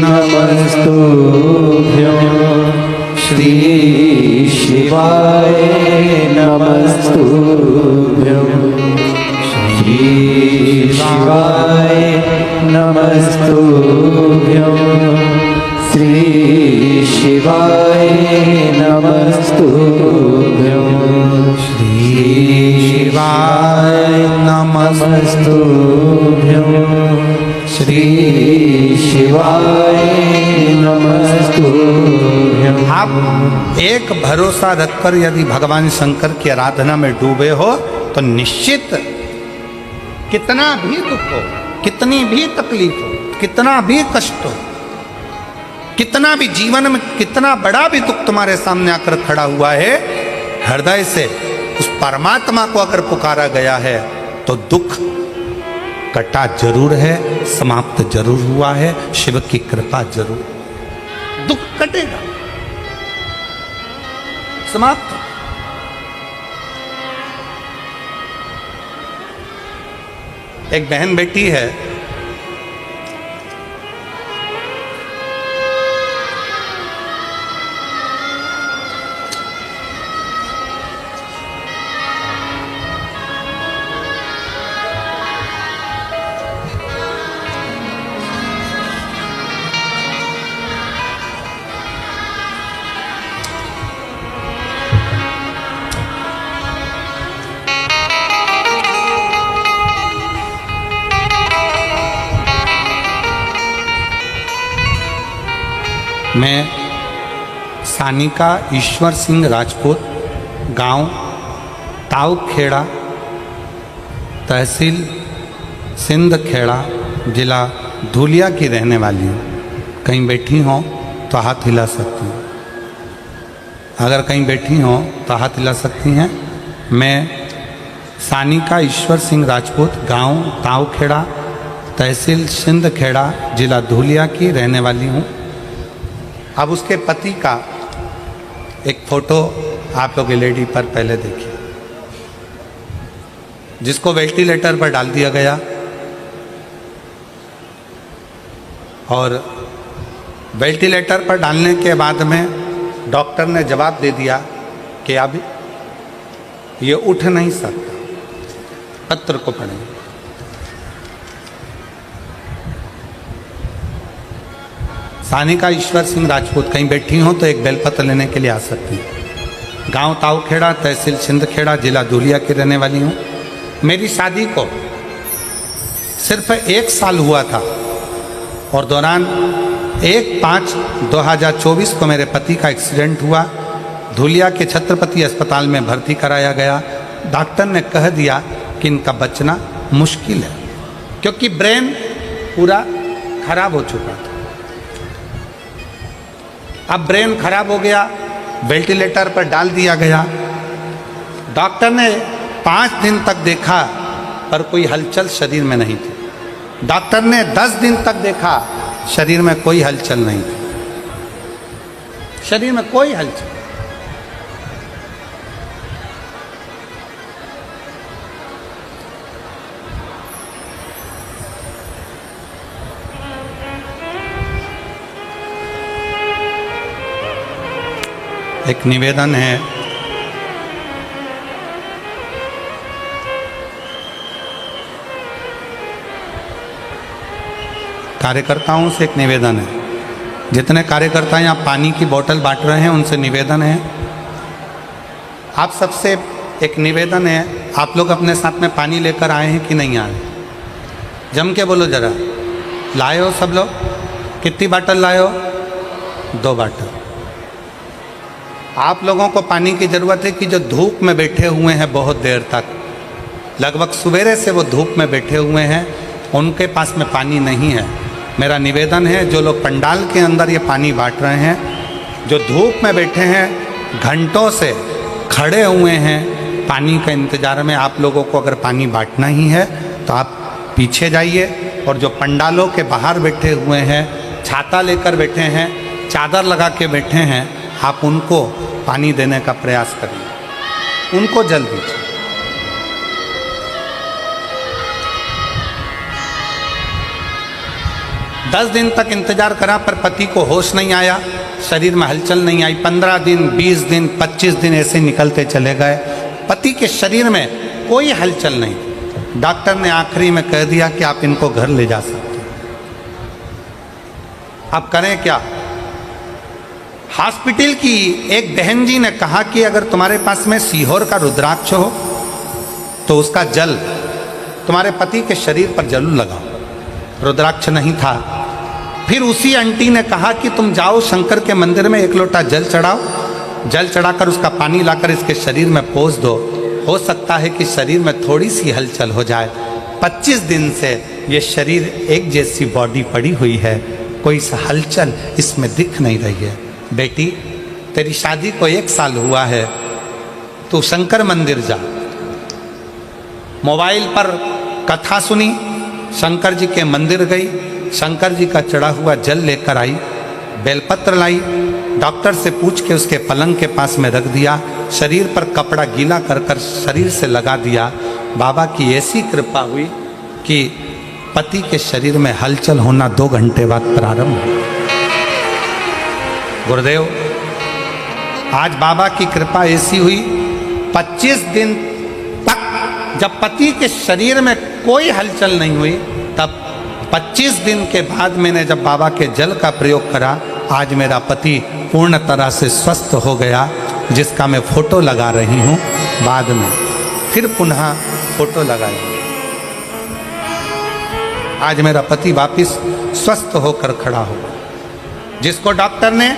नमस्तुभ्यं, श्री शिवाय नमस्तुभ्यं, श्री शिवाय नमस्तुभ्यं, श्री शिवाय नमस्तुभ्यं, श्री शिवाय नमस्तुभ्यं, श्री शिवाय नमस्तुभ्यं। आप एक भरोसा रखकर यदि भगवान शंकर की आराधना में डूबे हो तो निश्चित कितना भी दुख हो, कितनी भी तकलीफ हो, कितना भी कष्ट हो, कितना भी जीवन में कितना बड़ा भी दुख तुम्हारे सामने आकर खड़ा हुआ है, हृदय से उस परमात्मा को अगर पुकारा गया है तो दुख कटा जरूर है, समाप्त जरूर हुआ है, शिव की कृपा जरूर, दुख कटेगा, समाप्त। एक बहन बेटी है, मैं सानिका ईश्वर सिंह राजपूत, गांव ताऊखेड़ा, तहसील सिंध खेड़ा, जिला धुलिया की रहने वाली हूँ। कहीं बैठी हों तो हाथ हिला सकती हैं, अगर कहीं बैठी हों तो हाथ हिला सकती हैं। मैं सानिका ईश्वर सिंह राजपूत, गांव ताऊखेड़ा, तहसील सिंध खेड़ा, जिला धुलिया की रहने वाली हूँ। अब उसके पति का एक फोटो आप लोग एलईडी पर पहले देखिए, जिसको वेंटिलेटर पर डाल दिया गया, और वेंटिलेटर पर डालने के बाद में डॉक्टर ने जवाब दे दिया कि अब ये उठ नहीं सकता। पत्र को पढ़ें। सानिका ईश्वर सिंह राजपूत कहीं बैठी हो तो एक बेलपत्र लेने के लिए आ सकती हैं। गांव ताऊखेड़ा, तहसील सिंधखेड़ा, जिला धुलिया की रहने वाली हूँ। मेरी शादी को सिर्फ 1 साल हुआ था और दौरान 1/5/2024 को मेरे पति का एक्सीडेंट हुआ। धुलिया के छत्रपति अस्पताल में भर्ती कराया गया। डॉक्टर ने कह दिया कि इनका बचना मुश्किल है क्योंकि ब्रेन पूरा खराब हो चुका था। अब ब्रेन खराब हो गया, वेंटिलेटर पर डाल दिया गया। डॉक्टर ने 5 दिन तक देखा पर कोई हलचल शरीर में नहीं थी। डॉक्टर ने 10 दिन तक देखा, शरीर में कोई हलचल नहीं थी। शरीर में कोई हलचल। एक निवेदन है, कार्यकर्ताओं से एक निवेदन है। जितने कार्यकर्ता यहाँ पानी की बोतल बांट रहे हैं उनसे निवेदन है, आप सबसे एक निवेदन है, आप लोग अपने साथ में पानी लेकर आए हैं कि नहीं आए? जम के बोलो जरा। लाए हो सब लोग? कितनी बाटल लाए हो? 2 बाटल। आप लोगों को पानी की ज़रूरत है कि जो धूप में बैठे हुए हैं बहुत देर तक, लगभग सवेरे से वो धूप में बैठे हुए हैं, उनके पास में पानी नहीं है। मेरा निवेदन है, जो लोग पंडाल के अंदर ये पानी बांट रहे हैं, जो धूप में बैठे हैं, घंटों से खड़े हुए हैं पानी का इंतज़ार में, आप लोगों को अगर पानी बांटना ही है तो आप पीछे जाइए। और जो पंडालों के बाहर बैठे हुए हैं, छाता लेकर बैठे हैं, चादर लगा के बैठे हैं, आप उनको पानी देने का प्रयास करिए, उनको जल दीजिए। दस दिन तक इंतजार करा पर पति को होश नहीं आया, शरीर में हलचल नहीं आई। 15 दिन, 20 दिन, 25 दिन ऐसे निकलते चले गए, पति के शरीर में कोई हलचल नहीं। डॉक्टर ने आखिरी में कह दिया कि आप इनको घर ले जा सकते हैं। अब करें क्या? हॉस्पिटल की एक बहन जी ने कहा कि अगर तुम्हारे पास में सीहोर का रुद्राक्ष हो तो उसका जल तुम्हारे पति के शरीर पर जरूर लगाओ। रुद्राक्ष नहीं था। फिर उसी आंटी ने कहा कि तुम जाओ शंकर के मंदिर में 1 लोटा जल चढ़ाओ, जल चढ़ाकर उसका पानी लाकर इसके शरीर में पोंछ दो, हो सकता है कि शरीर में थोड़ी सी हलचल हो जाए। 25 दिन से ये शरीर एक जैसी बॉडी पड़ी हुई है, कोई सा हलचल इसमें दिख नहीं रही है। बेटी, तेरी शादी को 1 साल हुआ है, तू शंकर मंदिर जा। मोबाइल पर कथा सुनी, शंकर जी के मंदिर गई, शंकर जी का चढ़ा हुआ जल लेकर आई, बेलपत्र लाई, डॉक्टर से पूछ के उसके पलंग के पास में रख दिया, शरीर पर कपड़ा गीला कर कर शरीर से लगा दिया। बाबा की ऐसी कृपा हुई कि पति के शरीर में हलचल होना 2 घंटे बाद प्रारंभ हुआ। गुरुदेव, आज बाबा की कृपा ऐसी हुई, 25 दिन तक जब पति के शरीर में कोई हलचल नहीं हुई, तब 25 दिन के बाद मैंने जब बाबा के जल का प्रयोग करा, आज मेरा पति पूर्ण तरह से स्वस्थ हो गया, जिसका मैं फोटो लगा रही हूँ। बाद में फिर पुनः फोटो लगाई। आज मेरा पति वापिस स्वस्थ होकर खड़ा हो, जिसको डॉक्टर ने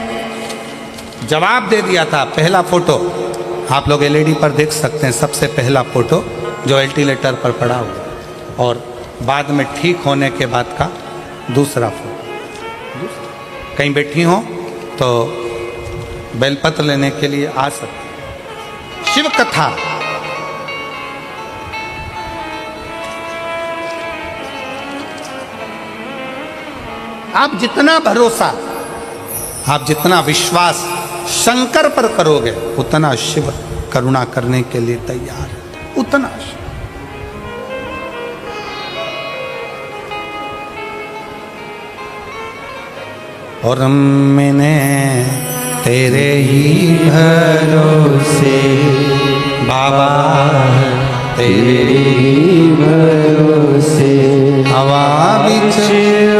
जवाब दे दिया था। पहला फोटो आप लोग एलईडी पर देख सकते हैं, सबसे पहला फोटो जो वेंटिलेटर पर पड़ा हुआ, और बाद में ठीक होने के बाद का दूसरा फोटो। कहीं बैठी हो तो बेलपत्र लेने के लिए आ सकते। शिव कथा, आप जितना भरोसा, आप जितना विश्वास शंकर पर करोगे, उतना शिव करुणा करने के लिए तैयार है, उतना शिव। और मैंने तेरे ही भरोसे बाबा तेरे भरोसे हवा बिच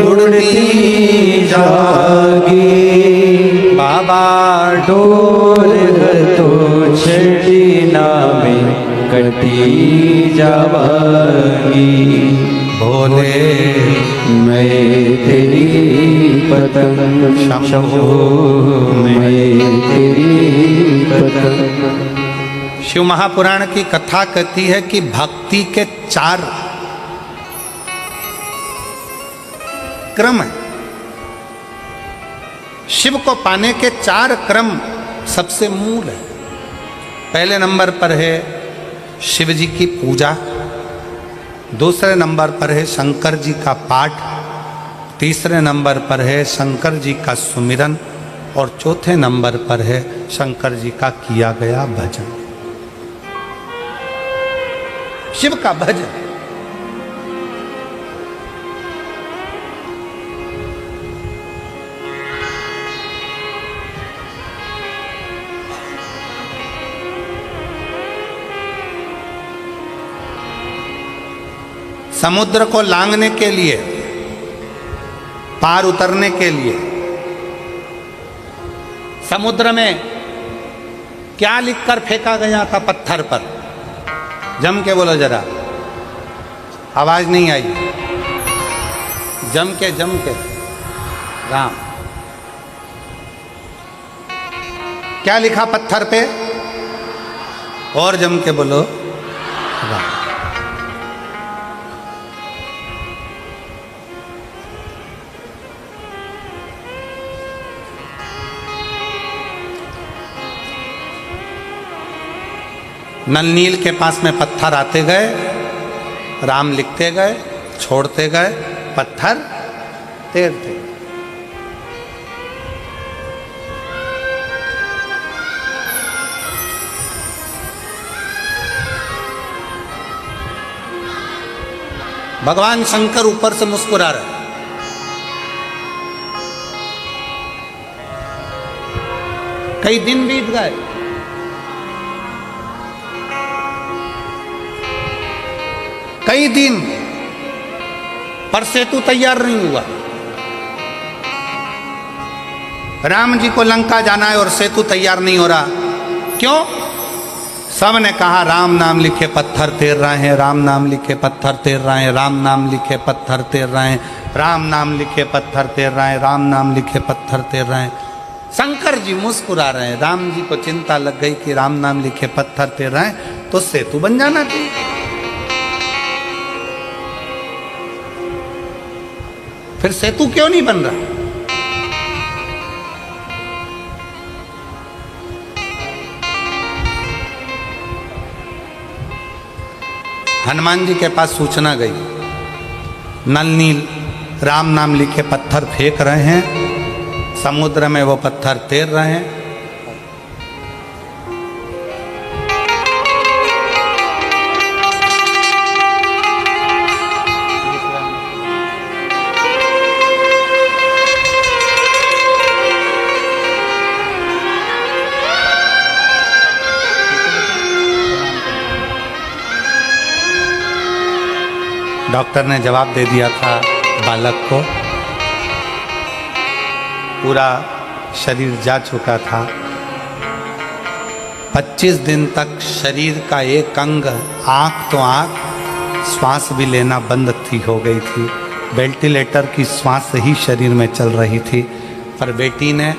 उड़ती जागी बाबा डोर तो छड़ी नामे कटी जावागी भोले मैं तेरी पतंग शंभो मैं तेरी पतंग। शिव महापुराण की कथा कहती है कि भक्ति के 4 क्रम है। शिव को पाने के 4 क्रम सबसे मूल है। पहले नंबर पर है शिव जी की पूजा, दूसरे नंबर पर है शंकर जी का पाठ, तीसरे नंबर पर है शंकर जी का सुमिरन और चौथे नंबर पर है शंकर जी का किया गया भजन। शिव का भजन समुद्र को लांघने के लिए, पार उतरने के लिए समुद्र में क्या लिखकर फेंका गया था पत्थर पर? जम के बोलो जरा, आवाज नहीं आई। जम के राम। क्या लिखा पत्थर पे? और जम के बोलो राम। नल नील के पास में पत्थर आते गए, राम लिखते गए, छोड़ते गए, पत्थर तैरते गए। भगवान शंकर ऊपर से मुस्कुरा रहे। कई दिन बीत गए, कई दिन, पर सेतु तैयार नहीं हुआ। राम जी को लंका जाना है और सेतु तैयार नहीं हो रहा। क्यों? सब ने कहा राम नाम लिखे पत्थर तैर रहे हैं, राम नाम लिखे पत्थर तैर रहे हैं, राम नाम लिखे पत्थर तैर रहे हैं, राम नाम लिखे पत्थर तैर रहे हैं, राम नाम लिखे पत्थर तैर रहे हैं। शंकर जी मुस्कुरा रहे हैं। राम जी को चिंता लग गई कि राम नाम लिखे पत्थर तैर रहे हैं तो सेतु बन जाना चाहिए। फिर सेतु क्यों नहीं बन रहा? हनुमान जी के पास सूचना गई, नल नील राम नाम लिखे पत्थर फेंक रहे हैं, समुद्र में वो पत्थर तैर रहे हैं। डॉक्टर ने जवाब दे दिया था बालक को, पूरा शरीर जा चुका था। 25 दिन तक शरीर का एक अंग, आँख तो आँख, श्वास भी लेना बंद थी हो गई थी। वेंटिलेटर की श्वास ही शरीर में चल रही थी। पर बेटी ने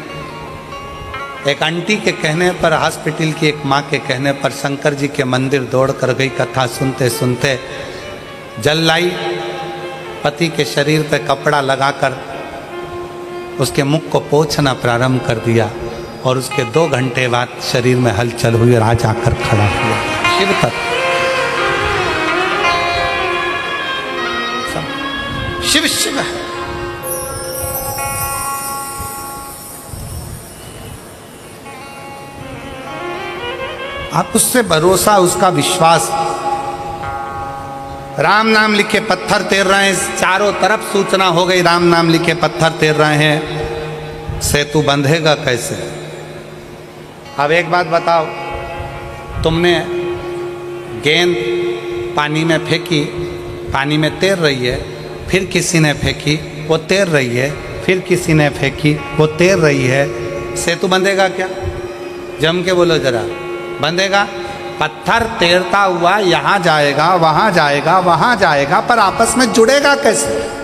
एक आंटी के कहने पर, हॉस्पिटल की एक माँ के कहने पर शंकर जी के मंदिर दौड़ कर गई। कथा सुनते सुनते जल लाई, पति के शरीर पे कपड़ा लगाकर उसके मुख को पोंछना प्रारंभ कर दिया और उसके 2 घंटे बाद शरीर में हलचल हुई और आज आकर खड़ा हुआ। शिव तत्व, शिव शिव है। आप उससे भरोसा, उसका विश्वास। राम नाम लिखे पत्थर तैर रहे हैं, चारों तरफ सूचना हो गई राम नाम लिखे पत्थर तैर रहे हैं। सेतु बंधेगा कैसे? अब एक बात बताओ, तुमने गेंद पानी में फेंकी, पानी में तैर रही है, फिर किसी ने फेंकी, वो तैर रही है, फिर किसी ने फेंकी, वो तैर रही है, सेतु बंधेगा क्या? जम के बोलो जरा, बंधेगा? पत्थर तैरता हुआ यहाँ जाएगा, वहाँ जाएगा, वहाँ जाएगा, पर आपस में जुड़ेगा कैसे?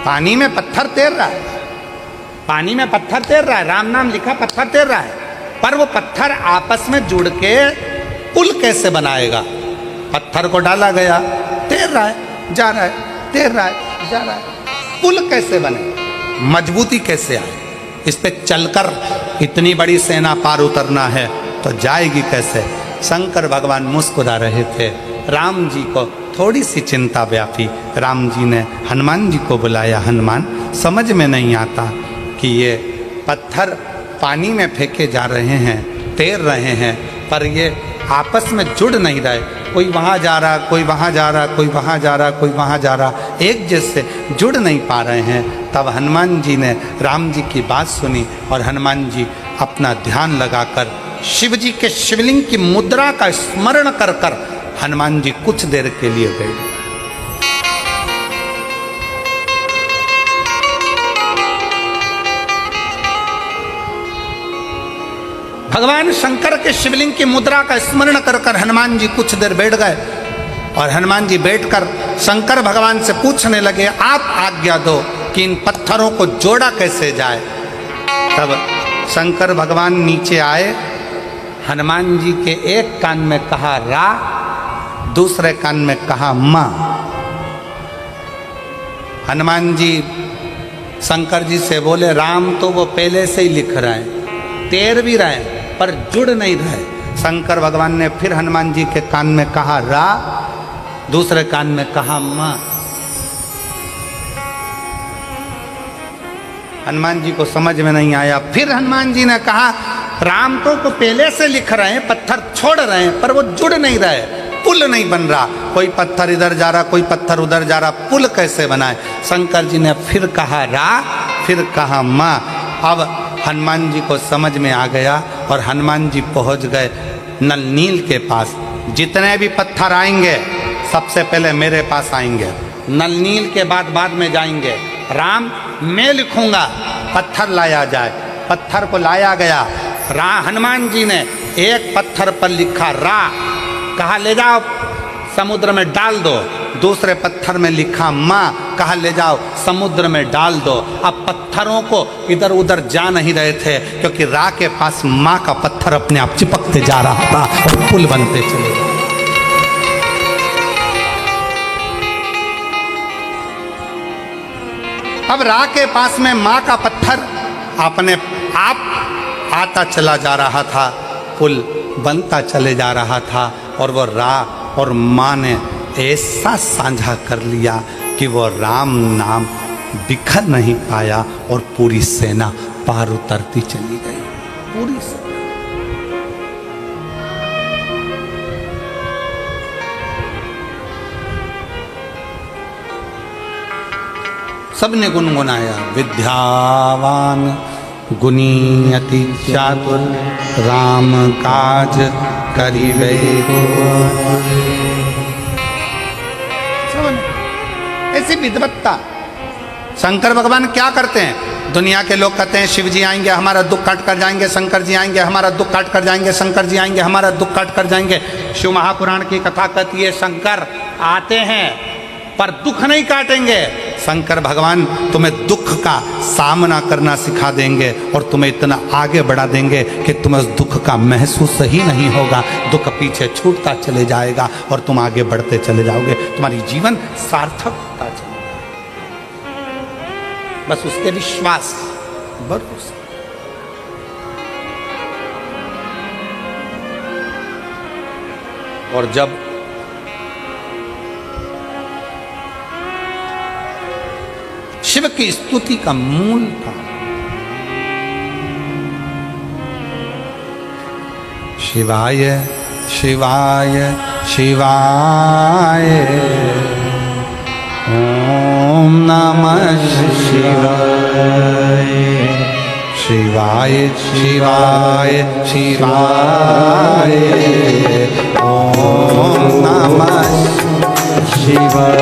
पानी में पत्थर तैर रहा है, पानी में पत्थर तैर रहा है, राम नाम लिखा पत्थर तैर रहा है, पर वो पत्थर आपस में जुड़ के पुल कैसे बनाएगा? पत्थर को डाला गया, तैर रहा है, जा रहा है, तैर रहा है, जा रहा है, पुल कैसे बने? मजबूती कैसे आए? इस पे चलकर इतनी बड़ी सेना पार उतरना है तो जाएगी कैसे? शंकर भगवान मुस्कुरा रहे थे। राम जी को थोड़ी सी चिंता व्यापी। राम जी ने हनुमान जी को बुलाया, हनुमान समझ में नहीं आता कि ये पत्थर पानी में फेंके जा रहे हैं, तैर रहे हैं, पर ये आपस में जुड़ नहीं रहे, कोई वहाँ जा रहा, कोई वहाँ जा रहा, कोई वहाँ जा रहा, कोई वहाँ जा रहा, एक जैसे जुड़ नहीं पा रहे हैं। तब हनुमान जी ने राम जी की बात सुनी और हनुमान जी अपना ध्यान लगाकर शिव जी के शिवलिंग की मुद्रा का स्मरण कर कर हनुमान जी कुछ देर के लिए बैठ गए। भगवान शंकर के शिवलिंग की मुद्रा का स्मरण कर कर हनुमान जी कुछ देर बैठ गए और हनुमान जी बैठकर शंकर भगवान से पूछने लगे, आप आज्ञा दो कि इन पत्थरों को जोड़ा कैसे जाए। तब शंकर भगवान नीचे आए, हनुमान जी के एक कान में कहा रा, दूसरे कान में कहा मां। हनुमान जी शंकर जी से बोले, राम तो वो पहले से ही लिख रहे हैं, तैर भी रहे हैं, पर जुड़ नहीं रहे। शंकर भगवान ने फिर हनुमान जी के कान में कहा रा, दूसरे कान में कहा मां। हनुमान जी को समझ में नहीं आया। फिर हनुमान जी ने कहा, राम तो पहले से लिख रहे हैं, पत्थर छोड़ रहे हैं, पर वो जुड़ नहीं रहे, पुल नहीं बन रहा, कोई पत्थर इधर जा रहा, कोई पत्थर उधर जा रहा, पुल कैसे बनाए? शंकर जी ने फिर कहा रा, फिर कहा मां। अब हनुमान जी को समझ में आ गया और हनुमान जी पहुंच गए नल नील के पास। जितने भी पत्थर आएंगे सबसे पहले मेरे पास आएंगे, नल नील के बाद में जाएंगे। राम मैं लिखूंगा, पत्थर लाया जाए। पत्थर को लाया गया। हनुमान जी ने एक पत्थर पर लिखा रा, कहा ले जाओ समुद्र में डाल दो। दूसरे पत्थर में लिखा माँ, कहा ले जाओ समुद्र में डाल दो। अब पत्थरों को इधर उधर जा नहीं रहे थे, क्योंकि रा के पास माँ का पत्थर अपने आप चिपकते जा रहा था और पुल बनते चले गए। अब रा के पास में माँ का पत्थर अपने आप आता चला जा रहा था, पुल बनता चले जा रहा था, और वो रा और माँ ने ऐसा साझा कर लिया कि वो राम नाम बिखर नहीं पाया और पूरी सेना पार उतरती चली गई। पूरी सेना सबने गुनगुनाया, विद्यावान गुणी अति चातुर, राम काज करिबे। ऐसी विद्वत्ता। शंकर भगवान क्या करते हैं? दुनिया के लोग कहते हैं शिव जी आएंगे हमारा दुख काट कर जाएंगे, शंकर जी आएंगे हमारा दुख काट कर जाएंगे, शंकर जी आएंगे हमारा दुख काट कर जाएंगे। शिव महापुराण की कथा कहती है शंकर आते हैं पर दुख नहीं काटेंगे। शंकर भगवान तुम्हें दुख का सामना करना सिखा देंगे और तुम्हें इतना आगे बढ़ा देंगे कि तुम्हें उस दुख का महसूस ही नहीं होगा। दुख पीछे छूटता चले जाएगा और तुम आगे बढ़ते चले जाओगे। तुम्हारी जीवन सार्थक होता चलेगा, बस उसके विश्वास भरोसा। और जब शिव की स्तुति का मूल था, शिवाय शिवाय शिवाय ओम नमः शिवाय शिवाय शिवाय शिवाय ओम नमः शिवाय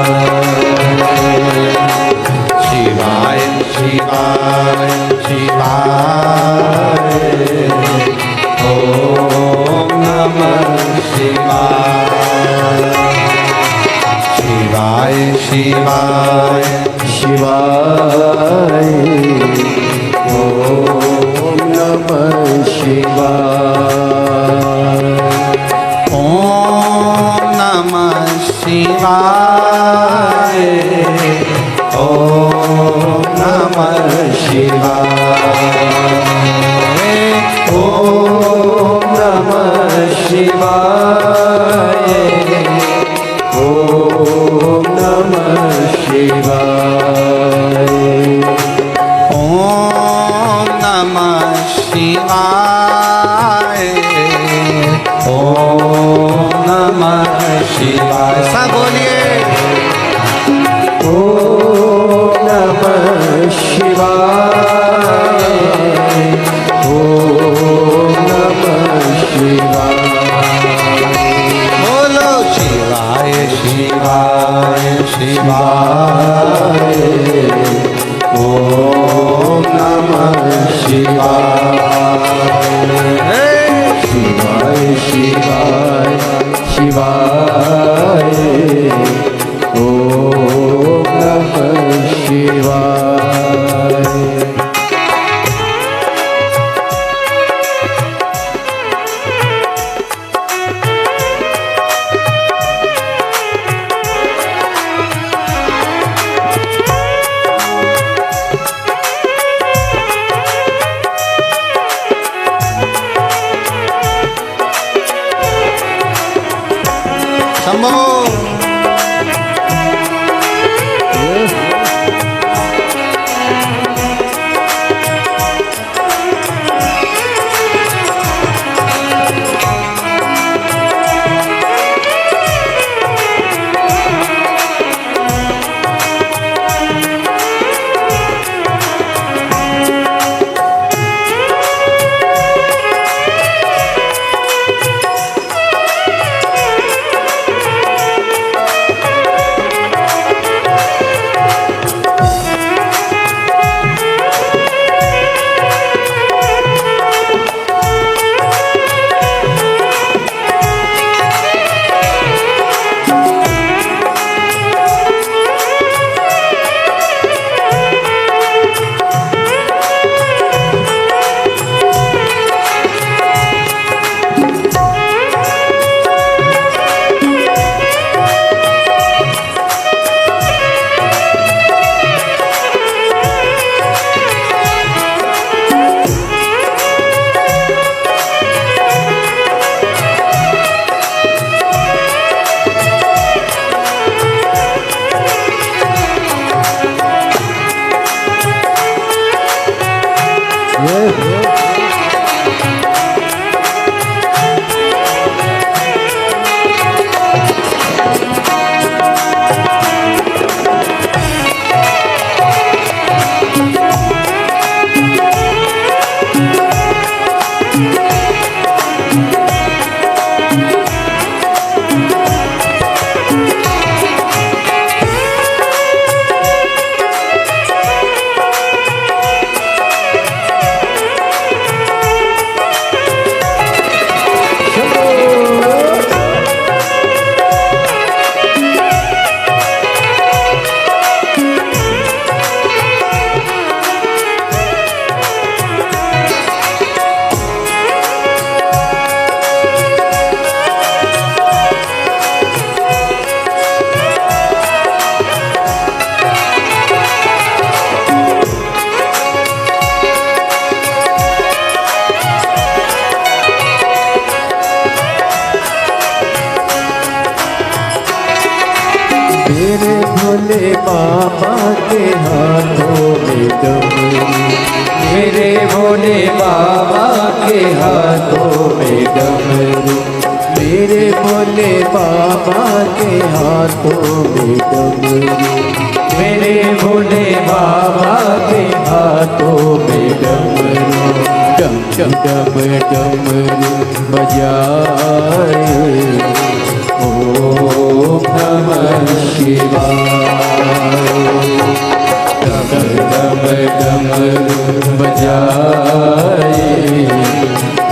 शिवाय शिवाय शिवाय ओम नमः शिवाय शिवाय शिवाय शिवाय ओम नमः शिवाय ओम नमः शिवाय ओम नमः शिवाय ओम नमः शिवाय ओम नमः शिवाय ओम नमः शिवाय ओम नमः शिवाय सब बोलिए ओम नमः शिवाय ओम नमः शिवाय बोलो शिवाय शिवाय शिवाय ओम नमः शिवाय शिवाय शिवाय शिवाय ओम नमः शिवाय शंभो भोले बाबा के हाथों में डमरू, मेरे भोले बाबा के हाथों में डमरू, मेरे भोले बाबा के हाथों में डमरू, मेरे भोले बाबा के हाथों में डमरू, डम डम डम डमरू बजाए। ओम नमः शिवाय। डम डम डमरू बजाए।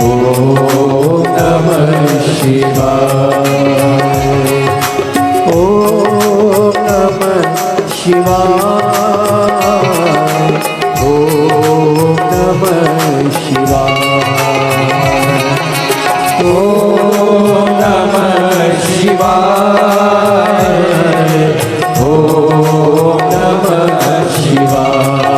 ओम नमः शिवाय। ओम नमः शिवाय। ओम नमः शिवाय। ओम नमः शिवाय। ओम नमः शिवाय।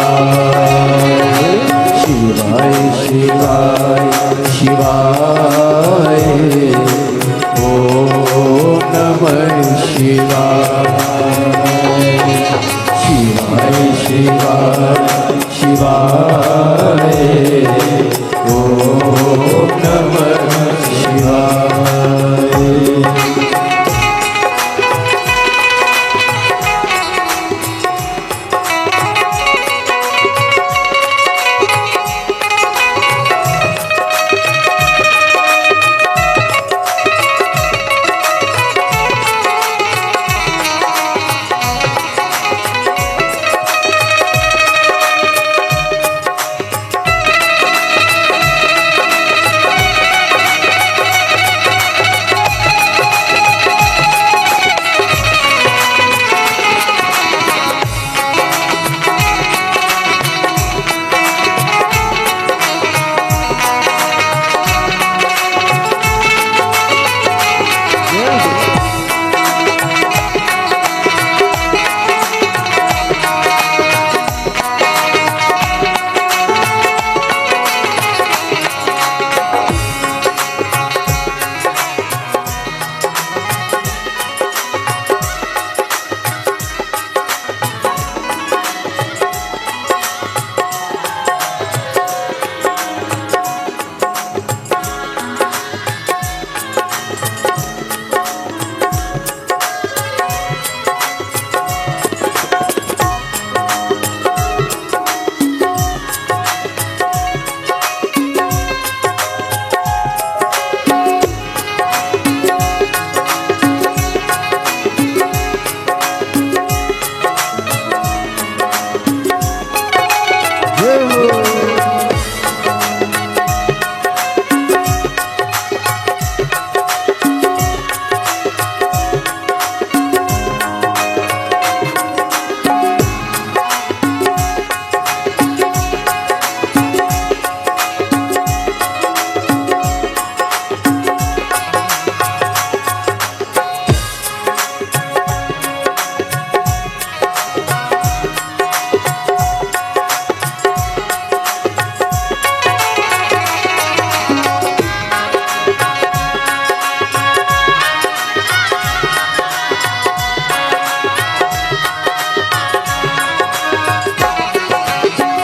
शिवाय शिवाय शिवाय। ओम नमः शिवाय। शिवाय शिवाय शिवाय। ओम नमः शिवाय।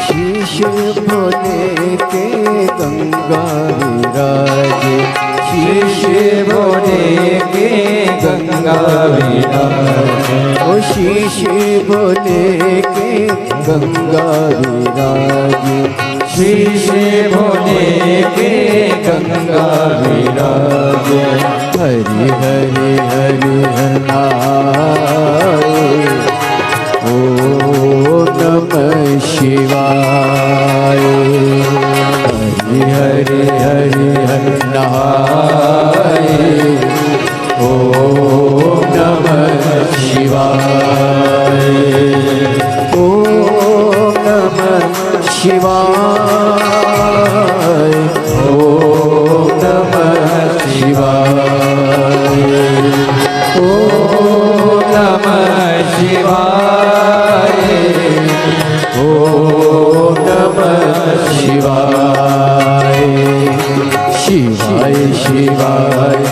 शीश भोले के गंगा विराजे, शीश भोले के गंगा विराजे, ओ शीश भोले के गंगा विराजे, शीश भोले के गंगा विराजे। हरि हरि हरि हरि ओम नमः शिवाय। हरि हरि हरि हरि ओम नमः शिवाय। ओम नमः शिवाय। ओम नमः शिवाय। ओम नमः शिवाय। ओम नमः शिवाय। शिवाय शिवाय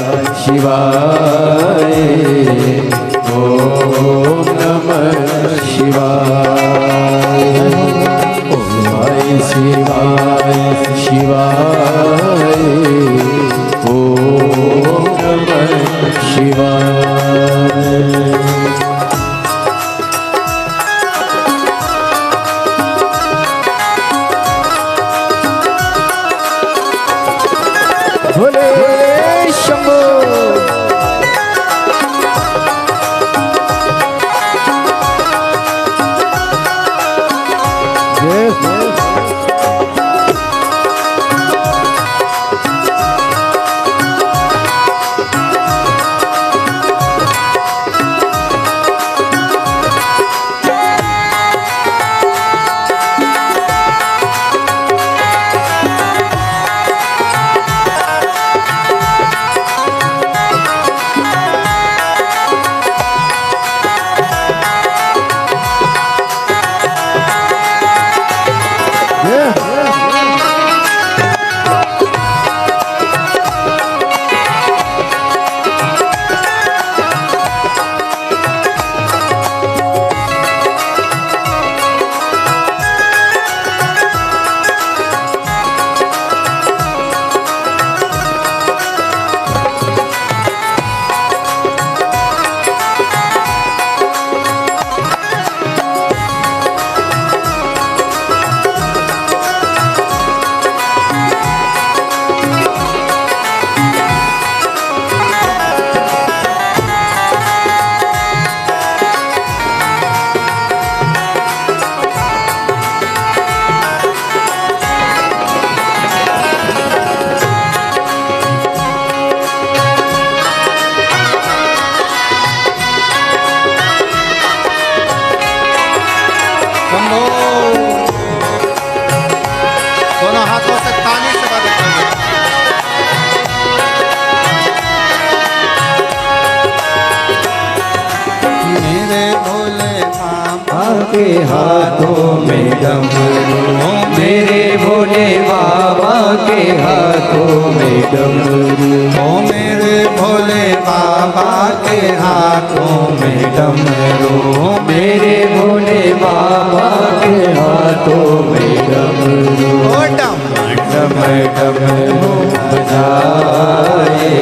शिवाय। ओम नमः शिवाय। ओम शिवाय शिवाय। ओम नमः दोनों हाथों से ताली से बात करेंगे। मेरे भोले बाबा के हाथों में डमरू, मेरे भोले बाबा के हाथों में डमरू, ओ मेरे भोले बाबा के हाथों में डमरू, मेरे भोले बाबा के हाथों में डमरू, ओ डम डम डमरू बजाए,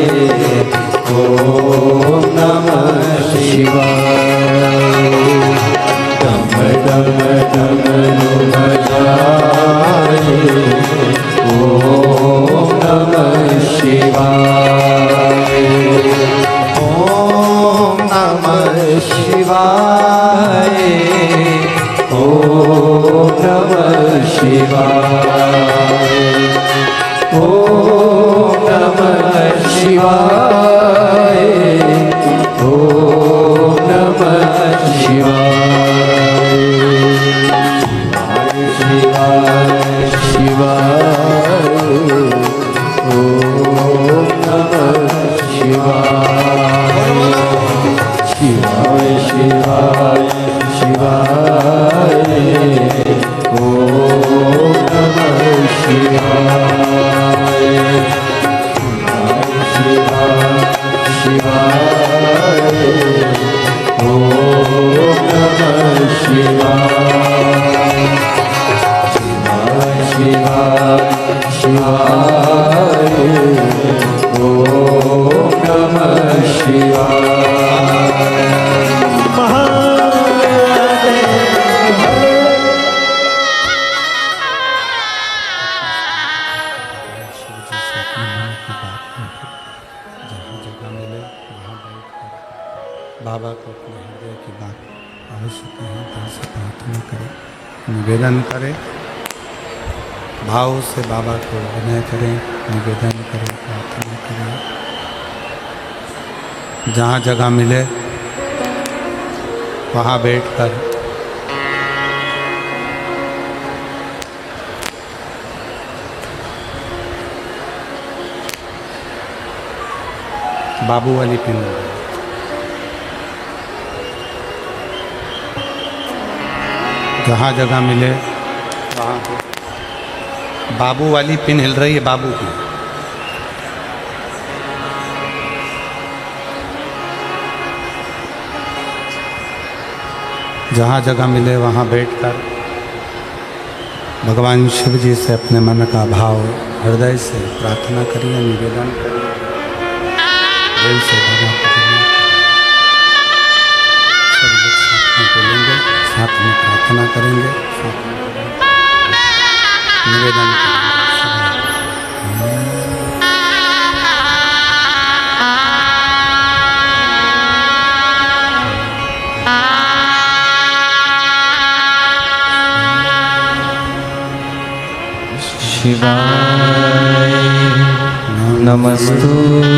ओम नमः शिवाय। डम डम डमरू बजाए, ओम नमः शिवाय। ओम नमः शिवाय, ओम नमः शिवाय, ओम नमः शिवाय, ओम नमः शिवाय। शिवाय शिवाय, ओम नमः शिवाय। शिवाय शिवाय शिवाय, ओम नमः शिवाय। शिवाय शिवाय, ओम नमः शिवाय। शिवाय शिवाय, ओम नमः शिवाय। बाबा को अपने हृदय की बात अवश्य कहें, दिल से प्रार्थना करें, निवेदन करें, भाव से बाबा को विनय करें, निवेदन करें, प्रार्थना करें। जहाँ जगह मिले वहाँ बैठकर बाबू वाली पिन, जहाँ जगह मिले वहाँ बाबू वाली पिन हिल रही है, बाबू की। जहाँ जगह मिले वहाँ बैठकर भगवान शिव जी से अपने मन का भाव हृदय से प्रार्थना करिए, निवेदन करिए, दिल से भगवान को सब लोग साथ में बोलेंगे, साथ में प्रार्थना करेंगे, साथ में निवेदन करेंगे। शिवाय नमस्तुभ्यं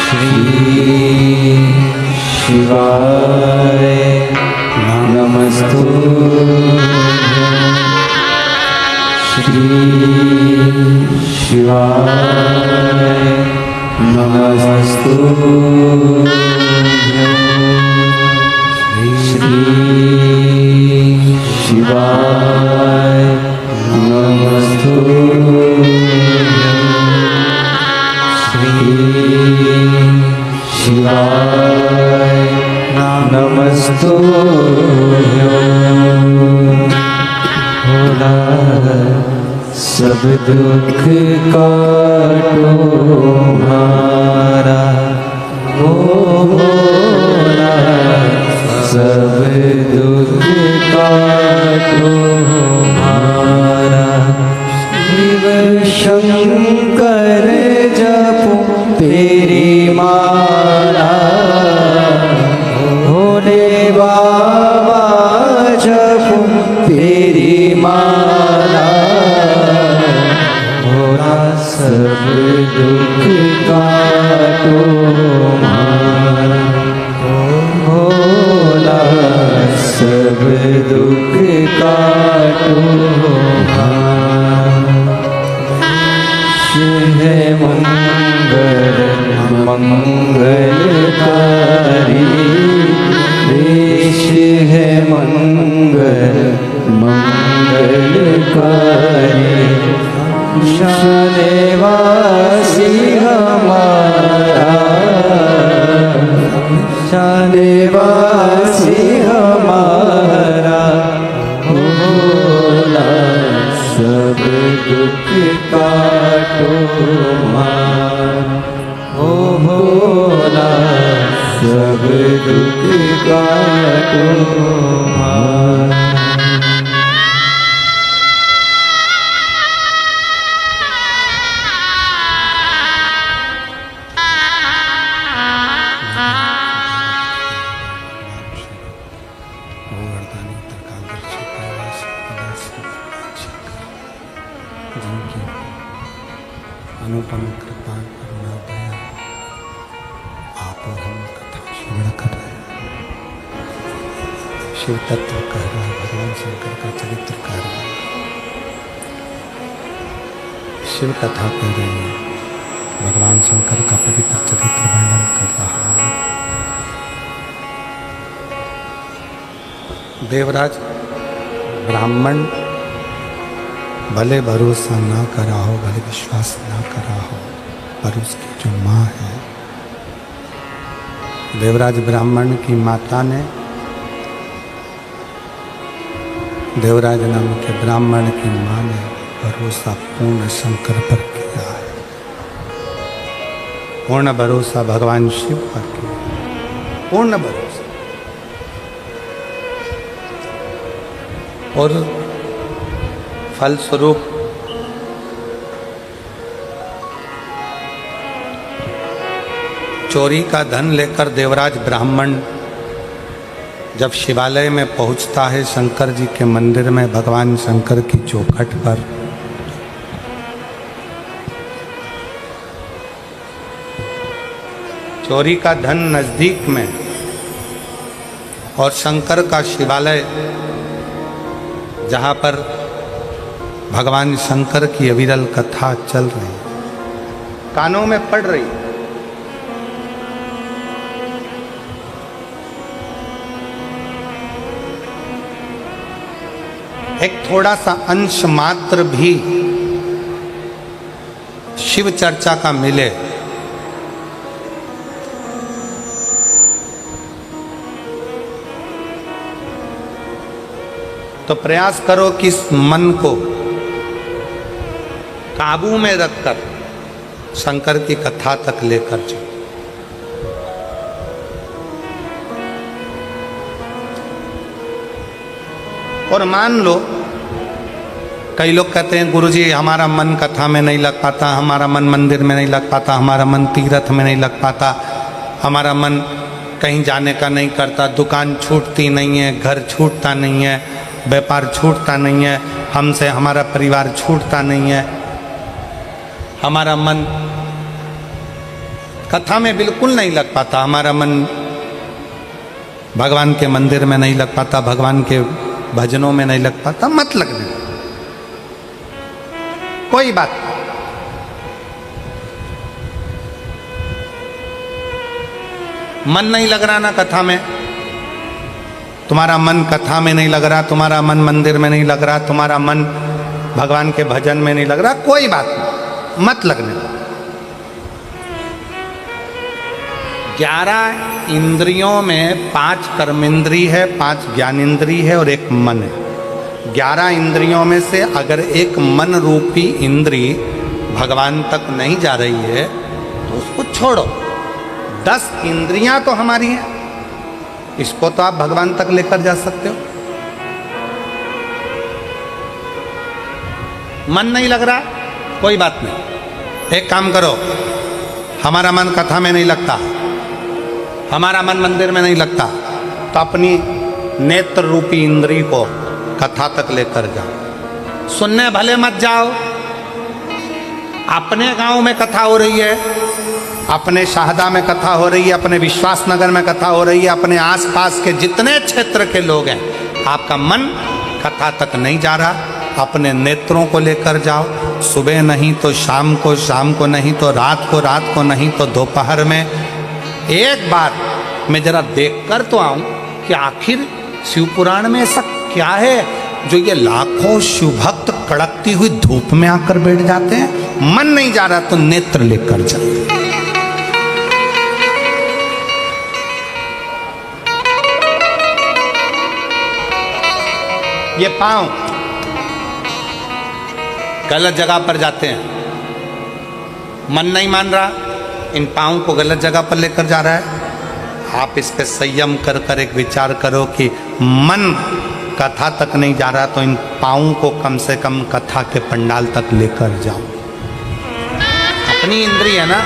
श्री शिवाय नमस्तुभ्यं श्री शिवाय नमस्तुभ्यं श्री शिवाय नमस्तुभ्यं श्री शिवाय नमस्तुभ्यं भोला सब दुख काटो हमारा ओ भोला सब दुख काटो हमारा शिव शंकर जपो तेरी माला भोले बाबा जपो तेरी माला भोला सब दुख काटो हमारा भोला सब दुख काटो है मंगल मंगलकारी देश है मंगल मंगलकारी शानेवासी हमारा शानेवासी हमारा भोला सब दुख काटो हमारा ओ भोला सब दुख काटो हमारा अनुपम कृपा करुणा दया आप हम कथा श्रवण कर रहे हैं। शिव तत्व कह रहा है, भगवान शंकर का चरित्र कह रहा है, शिव कथा कह रहे हैं, भगवान शंकर का पवित्र चरित्र वर्णन कर रहा है। देवराज ब्राह्मण भले भरोसा ना करा हो, भले विश्वास ना करा हो, पर उसकी जो माँ है, देवराज ब्राह्मण की माता ने देवराज नाम के ब्राह्मण की माँ ने भरोसा पूर्ण शंकर पर किया है, पूर्ण भरोसा भगवान शिव पर किया, पूर्ण भरोसा। और फलस्वरूप चोरी का धन लेकर देवराज ब्राह्मण जब शिवालय में पहुंचता है, शंकर जी के मंदिर में भगवान शंकर की चौखट पर, चोरी का धन नजदीक में और शंकर का शिवालय जहाँ पर भगवान शंकर की अविरल कथा चल रही, कानों में पड़ रही, एक थोड़ा सा अंश मात्र भी शिव चर्चा का मिले तो प्रयास करो कि इस मन को काबू में रखकर शंकर की कथा तक लेकर चलो। और मान लो, कई लोग कहते हैं गुरुजी हमारा मन कथा में नहीं लग पाता, हमारा मन मंदिर में नहीं लग पाता, हमारा मन तीर्थ में नहीं लग पाता, हमारा मन कहीं जाने का नहीं करता, दुकान छूटती नहीं है, घर छूटता नहीं है, व्यापार छूटता नहीं है, हमसे हमारा परिवार छूटता नहीं है। हमारा मन कथा में बिल्कुल नहीं लग पाता, हमारा मन भगवान के मंदिर में नहीं लग पाता, भगवान के भजनों में नहीं लग पाता। मत लगने, कोई बात नहीं। मन नहीं लग रहा ना कथा में, तुम्हारा मन कथा में नहीं लग रहा, तुम्हारा मन मंदिर में नहीं लग रहा, तुम्हारा मन भगवान के भजन में नहीं लग रहा, कोई बात नहीं, मत लगने दो। 11 इंद्रियों में 5 कर्मेंद्री है, 5 ज्ञानेंद्री है और 1 मन है। 11 इंद्रियों में से अगर एक मन रूपी इंद्री भगवान तक नहीं जा रही है तो उसको छोड़ो। 10 इंद्रियां तो हमारी हैं, इसको तो आप भगवान तक लेकर जा सकते हो। मन नहीं लग रहा, कोई बात नहीं, एक काम करो, हमारा मन कथा में नहीं लगता, हमारा मन मंदिर में नहीं लगता, तो अपनी नेत्र रूपी इंद्री को कथा तक लेकर जाओ। सुनने भले मत जाओ, अपने गांव में कथा हो रही है, अपने शाहदा में कथा हो रही है, अपने विश्वास नगर में कथा हो रही है, अपने आसपास के जितने क्षेत्र के लोग हैं, आपका मन कथा तक नहीं जा रहा, अपने नेत्रों को लेकर जाओ। सुबह नहीं तो शाम को, शाम को नहीं तो रात को नहीं तो दोपहर में। एक बार मैं जरा देख कर तो आऊं कि आखिर शिव पुराण में ऐसा क्या है जो ये लाखों शिवभक्त कड़कती हुई धूप में आकर बैठ जाते हैं। मन नहीं जा रहा तो नेत्र लेकर जाओ। ये पांव गलत जगह पर जाते हैं, मन नहीं मान रहा, इन पांव को गलत जगह पर लेकर जा रहा है। आप इस पे संयम कर कर एक विचार करो कि मन कथा तक नहीं जा रहा तो इन पांव को कम से कम कथा के पंडाल तक लेकर जाओ। अपनी इंद्रिय है ना,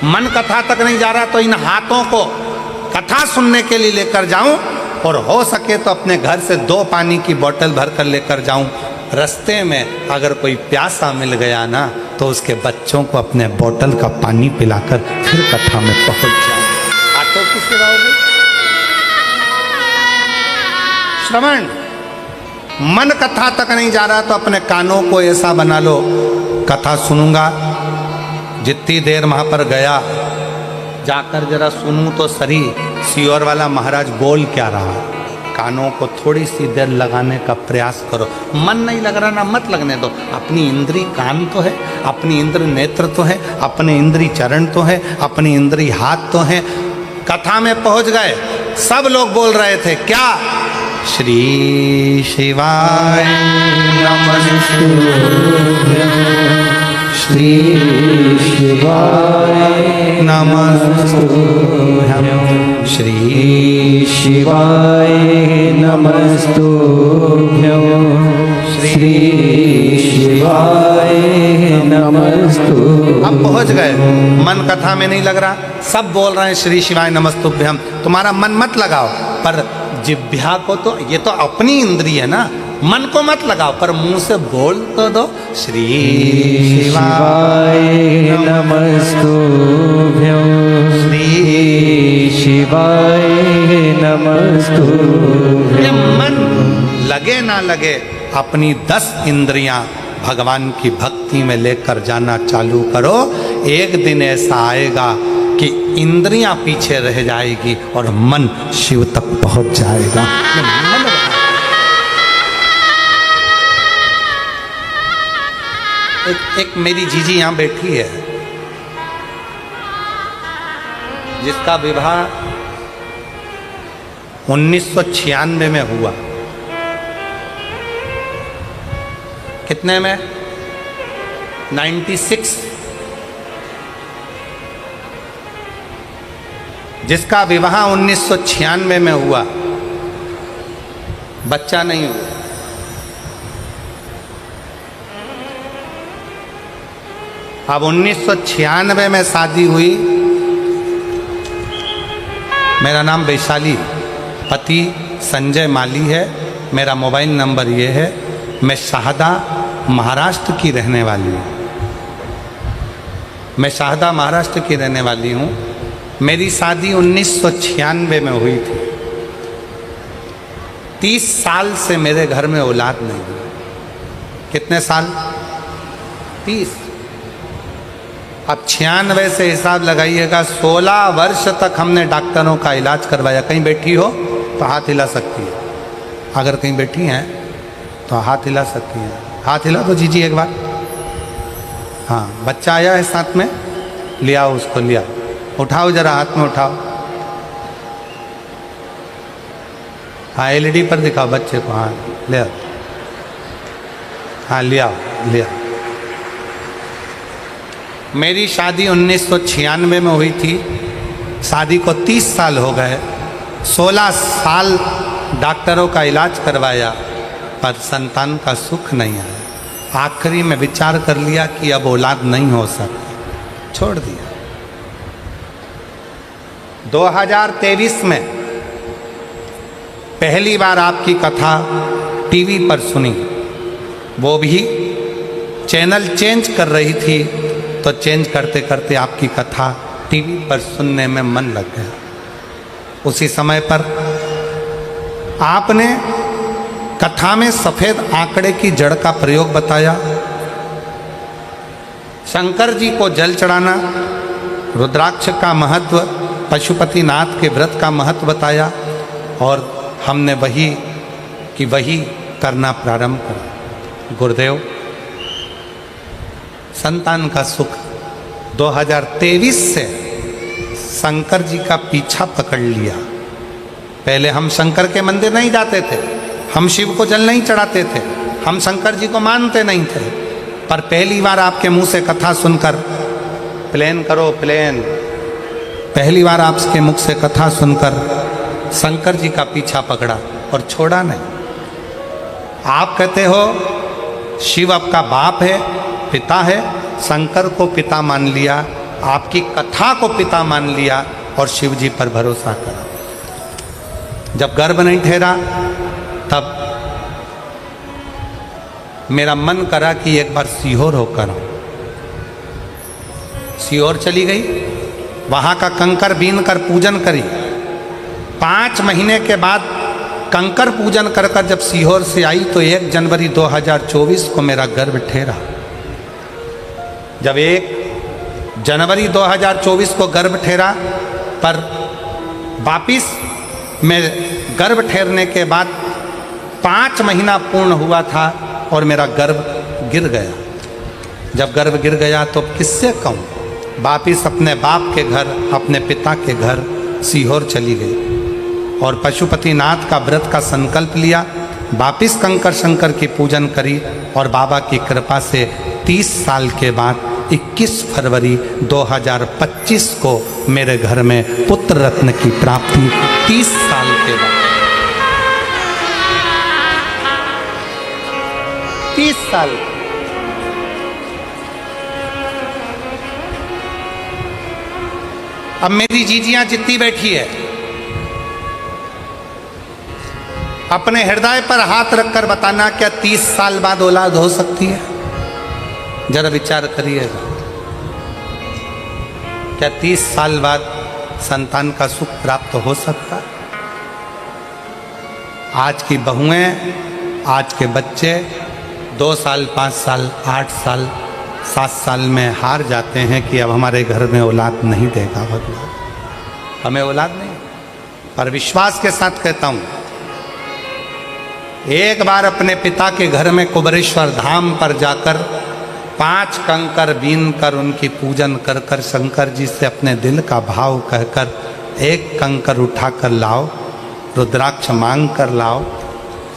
मन कथा तक नहीं जा रहा तो इन हाथों को कथा सुनने के लिए लेकर जाऊं, और हो सके तो अपने घर से 2 पानी की बोतल भरकर लेकर जाऊं। रास्ते में अगर कोई प्यासा मिल गया ना तो उसके बच्चों को अपने बोतल का पानी पिलाकर फिर कथा में पहुंच जाओ। आटो की सेवा हो गई। श्रवण, मन कथा तक नहीं जा रहा तो अपने कानों को ऐसा बना लो, कथा सुनूंगा, जितनी देर वहां पर गया जाकर जरा सुनूं तो सही सियोर वाला महाराज बोल क्या रहा। कानों को थोड़ी सी देर लगाने का प्रयास करो। मन नहीं लग रहा ना, मत लगने दो। अपनी इंद्री कान तो है, अपनी इंद्री नेत्र तो है, अपने इंद्री चरण तो है, अपनी इंद्री हाथ तो है। कथा में पहुंच गए, सब लोग बोल रहे थे क्या? श्री शिवाय नमस्तुभ्यं, श्री शिवाय नमस्तुभ्यं, श्री शिवाय नमस्तुभ्यं, श्री शिवाय नमस्तुभ्यं। अब पहुंच गए, मन कथा में नहीं लग रहा, सब बोल रहे हैं श्री शिवाय नमस्तुभ्यं। तुम्हारा मन मत लगाओ, पर जिह्वा को तो, ये तो अपनी इंद्रिय है ना, मन को मत लगाओ, पर मुंह से बोल तो दो श्री शिवाय नमस्तुभ्यं, श्री शिवाय नमस्तुभ्यं। ये मन लगे ना लगे, अपनी 10 इंद्रियां भगवान की भक्ति में लेकर जाना चालू करो। एक दिन ऐसा आएगा कि इंद्रियां पीछे रह जाएगी और मन शिव तक पहुंच जाएगा। एक मेरी जीजी यहाँ बैठी है, जिसका विवाह 1996 में हुआ। कितने में? 96। जिसका विवाह 1996 में हुआ, बच्चा नहीं हुआ। अब 1996 में शादी हुई, मेरा नाम वैशाली, पति संजय माली है, मेरा मोबाइल नंबर ये है। मैं शाहदा महाराष्ट्र की रहने वाली हूँ। मैं शाहदा महाराष्ट्र की रहने वाली हूँ। मेरी शादी 1996 में हुई थी। 30 साल से मेरे घर में औलाद नहीं हुई। कितने साल? 30। अब 96 से हिसाब लगाइएगा, 16 वर्ष तक हमने डॉक्टरों का इलाज करवाया। कहीं बैठी हो तो हाथ हिला सकती है, अगर कहीं बैठी हैं तो हाथ हिला सकती हैं। हाथ हिला तो जीजी एक बार। हाँ, बच्चा आया है साथ में, ले आओ उसको, लिया उठाओ, जरा हाथ में उठाओ। हाँ, एलईडी पर दिखाओ बच्चे को। हाँ, ले आओ। हाँ, ले आओ, ले आओ। मेरी शादी 1996 में हुई थी। शादी को 30 साल हो गए। 16 साल डॉक्टरों का इलाज करवाया, पर संतान का सुख नहीं आया। आखिरी में विचार कर लिया कि अब औलाद नहीं हो सकती, छोड़ दिया। 2023 में पहली बार आपकी कथा टीवी पर सुनी, वो भी चैनल चेंज कर रही थी, तो चेंज करते करते आपकी कथा टीवी पर सुनने में मन लग गया। उसी समय पर आपने कथा में सफेद आंकड़े की जड़ का प्रयोग बताया, शंकर जी को जल चढ़ाना, रुद्राक्ष का महत्व, पशुपतिनाथ के व्रत का महत्व बताया, और हमने वही करना प्रारंभ करा। गुरुदेव, संतान का सुख 2023 से शंकर जी का पीछा पकड़ लिया। पहले हम शंकर के मंदिर नहीं जाते थे, हम शिव को जल नहीं चढ़ाते थे, हम शंकर जी को मानते नहीं थे, पर पहली बार आपके मुंह से कथा सुनकर, प्लेन करो प्लेन, पहली बार आपके मुख से कथा सुनकर शंकर जी का पीछा पकड़ा और छोड़ा नहीं। आप कहते हो शिव आपका बाप है, पिता है, शंकर को पिता मान लिया, आपकी कथा को पिता मान लिया और शिव जी पर भरोसा करा। जब गर्भ नहीं ठहरा तब मेरा मन करा कि एक बार सीहोर होकर आऊं। सीहोर चली गई, वहां का कंकर बीन कर पूजन करी। 5 महीने के बाद कंकर पूजन कर कर जब सीहोर से आई तो 1 जनवरी 2024 को मेरा गर्भ ठहरा। जब 1 जनवरी 2024 को गर्भ ठहरा, पर वापिस में गर्भ ठहरने के बाद 5 महीना पूर्ण हुआ था और मेरा गर्भ गिर गया। जब गर्भ गिर गया तो किससे कहूँ, वापिस अपने बाप के घर, अपने पिता के घर सीहोर चली गई और पशुपतिनाथ का व्रत का संकल्प लिया। वापिस कंकर शंकर की पूजन करी और बाबा की कृपा से 30 साल के बाद 21 फरवरी 2025 को मेरे घर में पुत्र रत्न की प्राप्ति। 30 साल के बाद, 30 साल। अब मेरी जीजियां जितनी बैठी है, अपने हृदय पर हाथ रखकर बताना, क्या 30 साल बाद औलाद हो सकती है? जरा विचार करिएगा। क्या 30 साल बाद संतान का सुख प्राप्त हो सकता? आज की बहुएं, आज के बच्चे 2 साल, 5 साल, 8 साल, 7 साल में हार जाते हैं कि अब हमारे घर में औलाद नहीं देगा भगवान, हमें औलाद नहीं। पर विश्वास के साथ कहता हूँ, एक बार अपने पिता के घर में कुबरेश्वर धाम पर जाकर 5 कंकर बीन कर उनकी पूजन कर कर शंकर जी से अपने दिल का भाव कहकर 1 कंकर उठा कर लाओ, रुद्राक्ष मांग कर लाओ,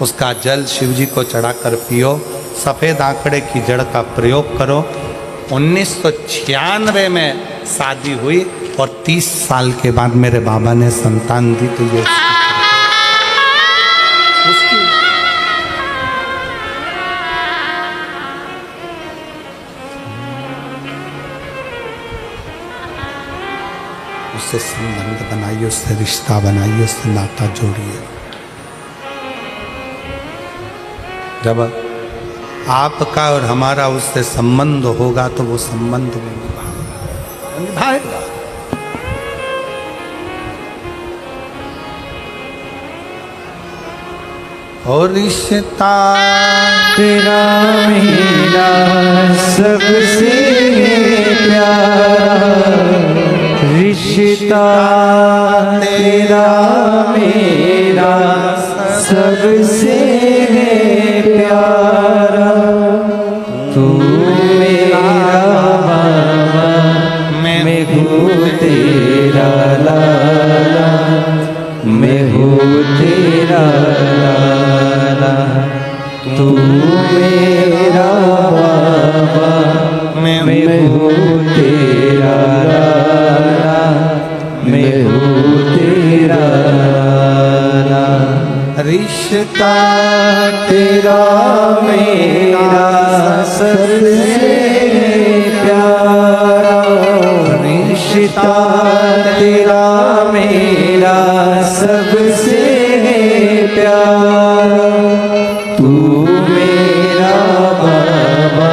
उसका जल शिव जी को चढ़ाकर पियो, सफ़ेद आंकड़े की जड़ का प्रयोग करो। 1996 में शादी हुई और 30 साल के बाद मेरे बाबा ने संतान दी। तो ये उससे संबंध बनाइए, उससे रिश्ता बनाइए, उससे नाता जोड़िए। जब आपका और हमारा उससे संबंध होगा तो वो संबंध वो निभाएगा। और रिश्ता तेरा मेरा सबसे प्यारा, रिश्ता तेरा मेरा सबसे प्यारा। तू मेरा बाबा, मैं हूँ तेरा लाला, मैं हूँ तेरा लाला। तू मेरा बाबा, मैं हूँ तेरा लाला, मैं हूँ तेरा लाला। रिश्ता तेरा मेरा सबसे प्यारा, रिश्ता तेरा मेरा सबसे प्यारा। तू मेरा बाबा,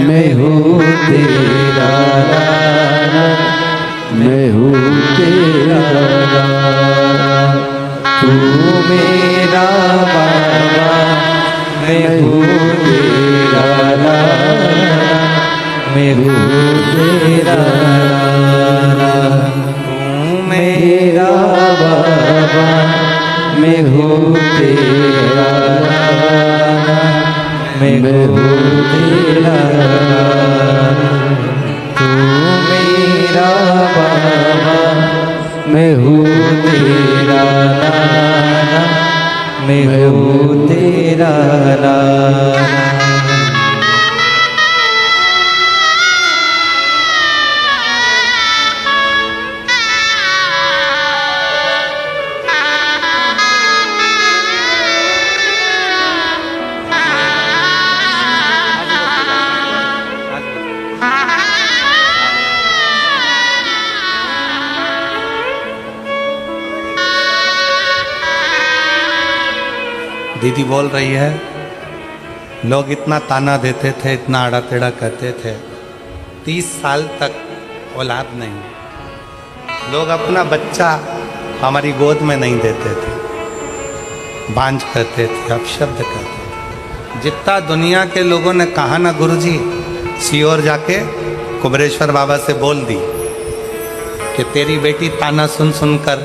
मैं हूँ तेरा लाला, मैं हूँ तेरा लाला। तू मेरा बाबा, मैं हूँ तेरा लाला, मैं हूँ तेरा लाला। तू मेरा बाबा, मैं हूँ तेरा लाला, मैं हूँ तेरा लाला। तू मेरा बाबा, मैं हूँ तेरा लाला, मैं हूँ तेरा लाला। दीदी बोल रही है, लोग इतना ताना देते थे, इतना आड़ा टेढ़ा कहते थे, 30 साल तक औलाद नहीं। लोग अपना बच्चा हमारी गोद में नहीं देते थे, बांझ कहते थे, अपशब्द कहते थे। जितना दुनिया के लोगों ने कहा ना गुरुजी, सीहोर जाके कुबरेश्वर बाबा से बोल दी कि तेरी बेटी ताना सुन सुनकर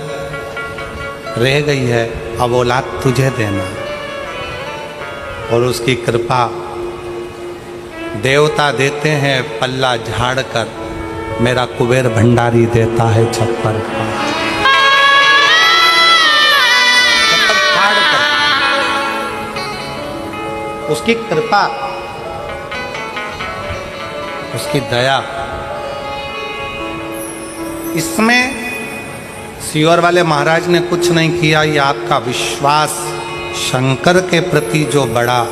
रह गई है, अब औलाद तुझे देना। और उसकी कृपा देवता देते हैं पल्ला झाड़ कर, मेरा कुबेर भंडारी देता है छप्पर फाड़ कर। उसकी कृपा, उसकी दया। इसमें सीहोर वाले महाराज ने कुछ नहीं किया, ये आपका विश्वास शंकर के प्रति जो बड़ा,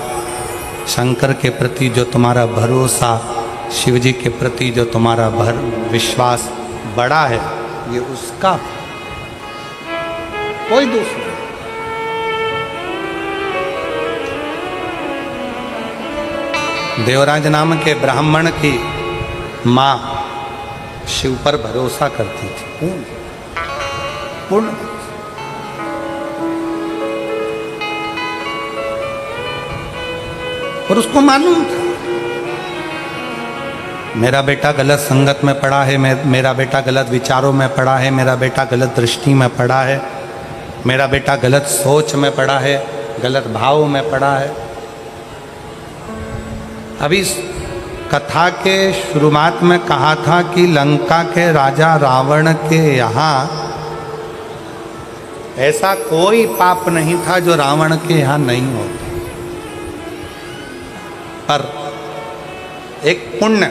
शंकर के प्रति जो तुम्हारा भरोसा, शिव जी के प्रति जो तुम्हारा विश्वास बड़ा है, ये उसका, कोई दूसरा। देवराज नाम के ब्राह्मण की माँ शिव पर भरोसा करती थी, पूर्ण। और उसको मालूम था मेरा बेटा गलत संगत में पड़ा है, मेरा बेटा गलत विचारों में पड़ा है, मेरा बेटा गलत दृष्टि में पड़ा है, मेरा बेटा गलत सोच में पड़ा है, गलत भाव में पड़ा है। अभी कथा के शुरुआत में कहा था कि लंका के राजा रावण के यहाँ ऐसा कोई पाप नहीं था जो रावण के यहाँ नहीं होता, पर एक पुण्य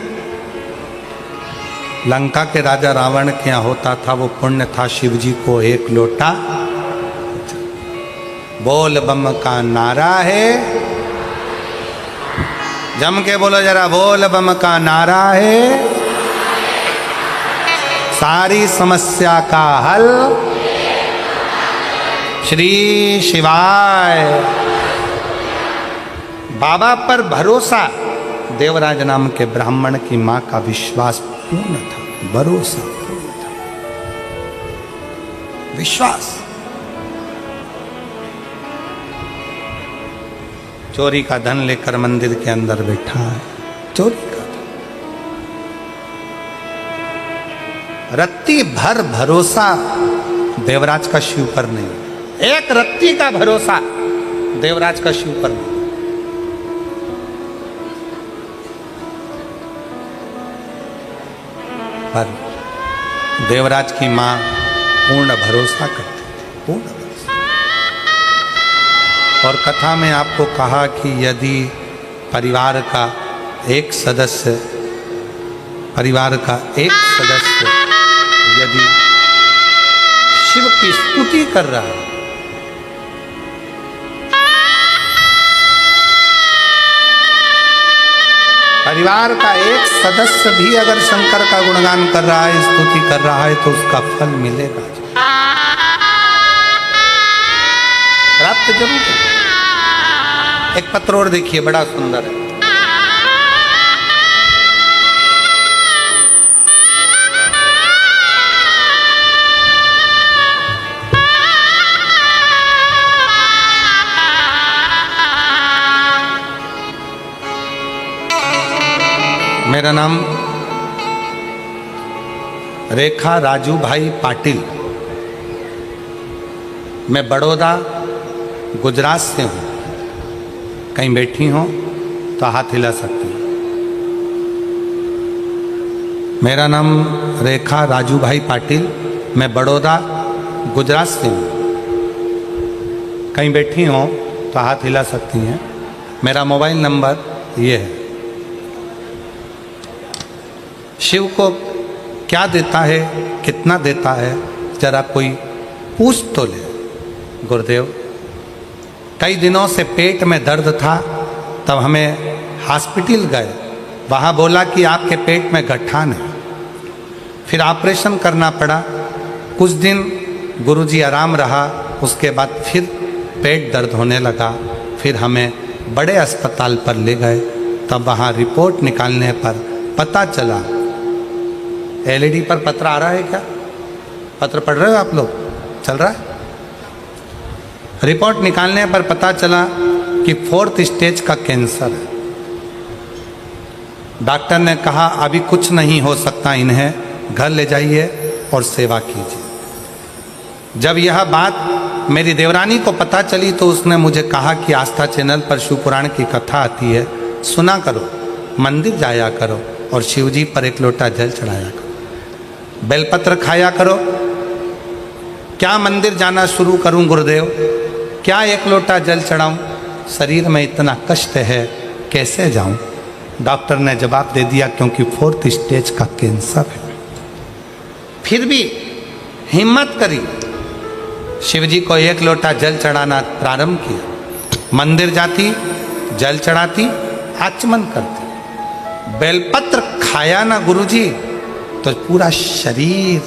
लंका के राजा रावण के यहाँ होता था। वो पुण्य था शिव जी को एक लोटा। बोल बम का नारा है, जम के बोलो जरा, बोल बम का नारा है। सारी समस्या का हल श्री शिवाय। बाबा पर भरोसा, देवराज नाम के ब्राह्मण की मां का विश्वास पूर्ण था, भरोसा पूर्ण था, विश्वास। चोरी का धन लेकर मंदिर के अंदर बैठा है, चोरी का धन, रत्ती भर भरोसा देवराज का शिव पर नहीं, एक रत्ती का भरोसा देवराज का शिव पर नहीं। पर देवराज की मां पूर्ण भरोसा करती थी, पूर्ण भरोसा। और कथा में आपको कहा कि यदि परिवार का एक सदस्य यदि शिव की स्तुति कर रहा है, परिवार का एक सदस्य भी अगर शंकर का गुणगान कर रहा है, स्तुति कर रहा है, तो उसका फल मिलेगा, प्राप्त जरूर है। एक पत्र और देखिए, बड़ा सुंदर है। मेरा नाम रेखा राजू भाई पाटिल, मैं बड़ौदा गुजरात से हूँ। कहीं बैठी हो तो हाथ हिला सकती हूँ। मेरा नाम रेखा राजू भाई पाटिल, मैं बड़ौदा गुजरात से हूँ। कहीं बैठी हो तो हाथ हिला सकती हैं। मेरा मोबाइल नंबर ये है। शिव को क्या देता है, कितना देता है, जरा कोई पूछ तो ले। गुरुदेव, कई दिनों से पेट में दर्द था, तब हमें हॉस्पिटल गए, वहाँ बोला कि आपके पेट में गठान है, फिर ऑपरेशन करना पड़ा। कुछ दिन गुरुजी आराम रहा, उसके बाद फिर पेट दर्द होने लगा, फिर हमें बड़े अस्पताल पर ले गए। तब वहाँ रिपोर्ट निकालने पर पता चला, एलईडी पर पत्र आ रहा है क्या? पत्र पढ़ रहे हो आप लोग? चल रहा है? रिपोर्ट निकालने पर पता चला कि 4th स्टेज का कैंसर है। डॉक्टर ने कहा अभी कुछ नहीं हो सकता, इन्हें घर ले जाइए और सेवा कीजिए। जब यह बात मेरी देवरानी को पता चली तो उसने मुझे कहा कि आस्था चैनल पर शिव पुराण की कथा आती है, सुना करो, मंदिर जाया करो और शिवजी पर एक लोटा जल चढ़ाया करो, बेलपत्र खाया करो। क्या मंदिर जाना शुरू करूं गुरुदेव? क्या एक लोटा जल चढ़ाऊं? शरीर में इतना कष्ट है, कैसे जाऊं? डॉक्टर ने जवाब दे दिया क्योंकि 4th स्टेज का कैंसर है। फिर भी हिम्मत करी, शिवजी को एक लोटा जल चढ़ाना प्रारंभ किया। मंदिर जाती, जल चढ़ाती, आचमन करती। बेलपत्र खाया ना गुरुजी तो पूरा शरीर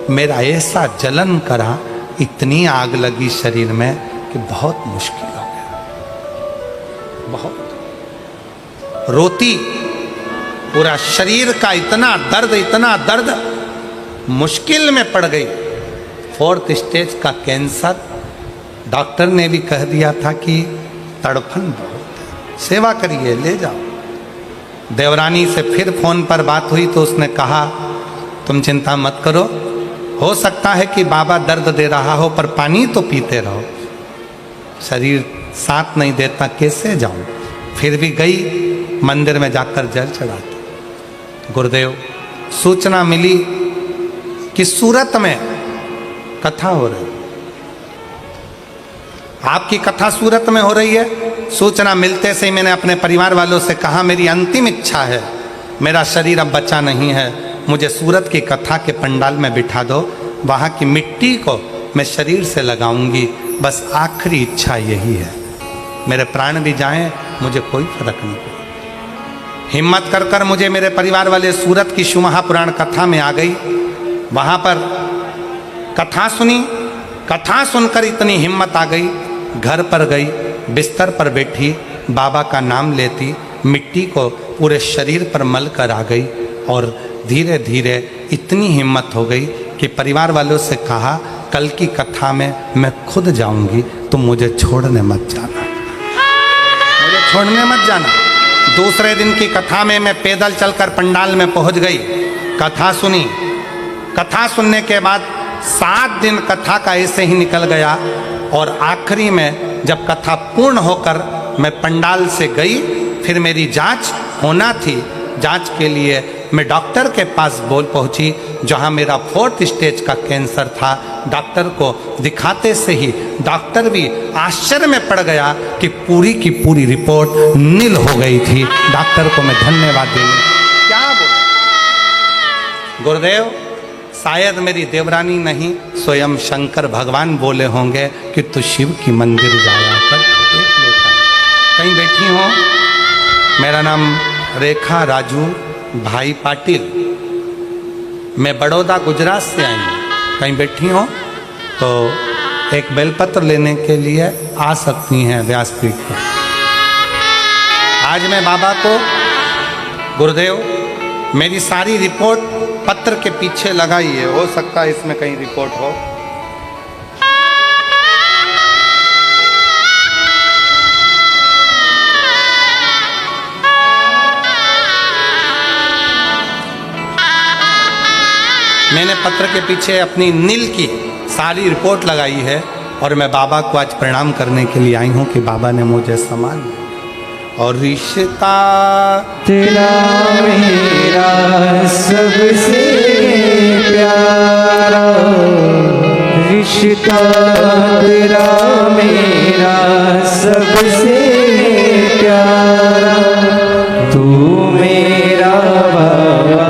मेरा ऐसा जलन करा, इतनी आग लगी शरीर में कि बहुत मुश्किल हो गया, बहुत रोती। पूरा शरीर का इतना दर्द, मुश्किल में पड़ गई। 4th स्टेज का कैंसर। डॉक्टर ने भी कह दिया था कि तड़फन बहुत है, सेवा करिए, ले जाओ। देवरानी से फिर फोन पर बात हुई तो उसने कहा तुम चिंता मत करो, हो सकता है कि बाबा दर्द दे रहा हो, पर पानी तो पीते रहो, शरीर साथ नहीं देता, कैसे जाऊं? फिर भी गई, मंदिर में जाकर जल चढ़ाती। गुरुदेव, सूचना मिली कि सूरत में कथा हो रही, आपकी कथा सूरत में हो रही है। सूचना मिलते से ही मैंने अपने परिवार वालों से कहा मेरी अंतिम इच्छा है, मेरा शरीर अब बचा नहीं है, मुझे सूरत की कथा के पंडाल में बिठा दो, वहाँ की मिट्टी को मैं शरीर से लगाऊंगी, बस आखिरी इच्छा यही है। मेरे प्राण भी जाएं, मुझे कोई फर्क नहीं पड़े। हिम्मत कर कर मुझे मेरे परिवार वाले सूरत की शिव महापुराण कथा में आ गई। वहाँ पर कथा सुनी। कथा सुनकर इतनी हिम्मत आ गई, घर पर गई, बिस्तर पर बैठी, बाबा का नाम लेती, मिट्टी को पूरे शरीर पर मल कर आ गई। और धीरे धीरे इतनी हिम्मत हो गई कि परिवार वालों से कहा, कल की कथा में मैं खुद जाऊंगी, तुम मुझे छोड़ने मत जाना, मुझे छोड़ने मत जाना। दूसरे दिन की कथा में मैं पैदल चलकर पंडाल में पहुंच गई, कथा सुनी। कथा सुनने के बाद 7 दिन कथा का ऐसे ही निकल गया। और आखिरी में जब कथा पूर्ण होकर मैं पंडाल से गई, फिर मेरी जांच होना थी। जांच के लिए मैं डॉक्टर के पास पहुंची, जहां मेरा 4th स्टेज का कैंसर था। डॉक्टर को दिखाते से ही डॉक्टर भी आश्चर्य में पड़ गया कि पूरी की पूरी रिपोर्ट नील हो गई थी। डॉक्टर को मैं धन्यवाद देंगे। क्या बोल गुरुदेव, शायद मेरी देवरानी नहीं, स्वयं शंकर भगवान बोले होंगे कि तू शिव की मंदिर जाया कर, देख लेता। कहीं बैठी हो, मेरा नाम रेखा राजू भाई पाटिल, मैं बड़ौदा गुजरात से आई हूँ। कहीं बैठी हो तो एक बेलपत्र लेने के लिए आ सकती हैं व्यासपीठ पर। आज मैं बाबा को, गुरुदेव मेरी सारी रिपोर्ट पत्र के पीछे लगाई है, हो सकता है इसमें कहीं रिपोर्ट हो। मैंने पत्र के पीछे अपनी नील की सारी रिपोर्ट लगाई है और मैं बाबा को आज प्रणाम करने के लिए आई हूँ कि बाबा ने मुझे सम्मान दिया। और रिश्ता तेरा मेरा सबसे प्यारा, रिश्ता तेरा मेरा सबसे प्यारा, तू मेरा बाबा,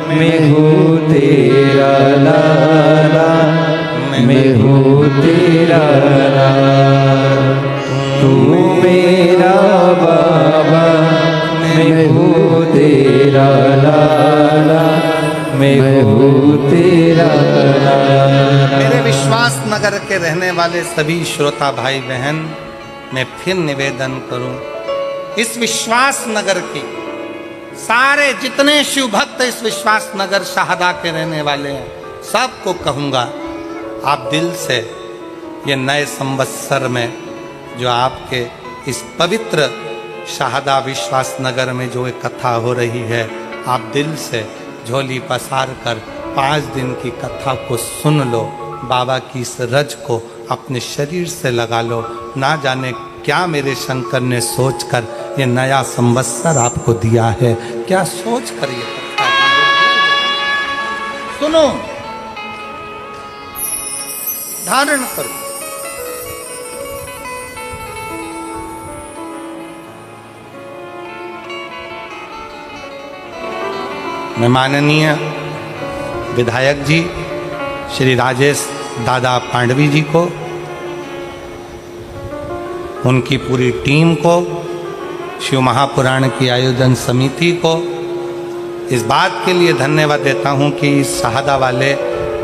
मैं हूँ तेरा लाला, मैं हूँ तेरा लाला, तू मेरा बाबा, मैं हूँ तेरा लाला, मैं हूँ तेरा लाला। मेरे विश्वास नगर के रहने वाले सभी श्रोता भाई बहन, मैं फिर निवेदन करूं, इस विश्वास नगर की सारे जितने शिव भक्त इस विश्वास नगर शाहदा के रहने वाले हैं, सबको कहूँगा, आप दिल से ये नए संवत्सर में जो आपके इस पवित्र शाहदा विश्वास नगर में जो एक कथा हो रही है, आप दिल से झोली पसार कर 5 दिन की कथा को सुन लो। बाबा की इस रज को अपने शरीर से लगा लो। ना जाने क्या मेरे शंकर ने सोचकर ये नया संवत्सर आपको दिया है, क्या सोच कर ये कथा सुनो, धारण करो। मैं माननीय विधायक जी श्री राजेश दादा पांडवी जी को, उनकी पूरी टीम को, शिव महापुराण की आयोजन समिति को इस बात के लिए धन्यवाद देता हूं कि इस शाहदा वाले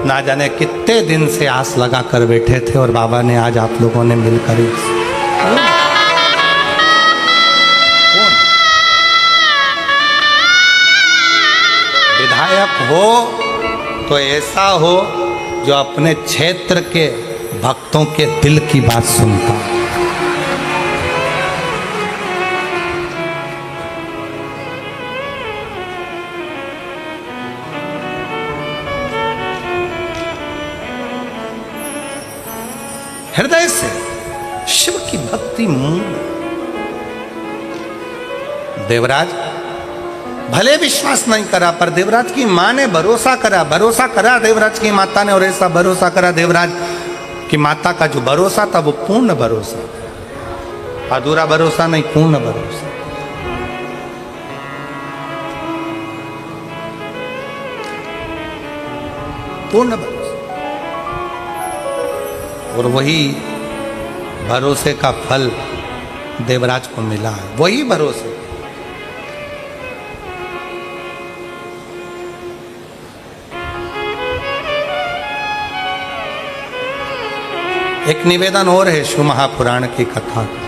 ना जाने कितने दिन से आस लगा कर बैठे थे और बाबा ने आज आप लोगों ने मिलकर विधायक हो तो ऐसा हो जो अपने क्षेत्र के भक्तों के दिल की बात सुनता। हृदय से शिव की भक्ति मूल। देवराज भले विश्वास नहीं करा, पर देवराज की माँ ने भरोसा करा देवराज की माता ने, और ऐसा भरोसा करा देवराज की माता का जो भरोसा था वो पूर्ण भरोसा, अधूरा भरोसा नहीं, पूर्ण भरोसा। पूर्ण भरोसा। और वही भरोसे का फल देवराज को मिला है, वही भरोसे। एक निवेदन और है शिव महापुराण की कथा का।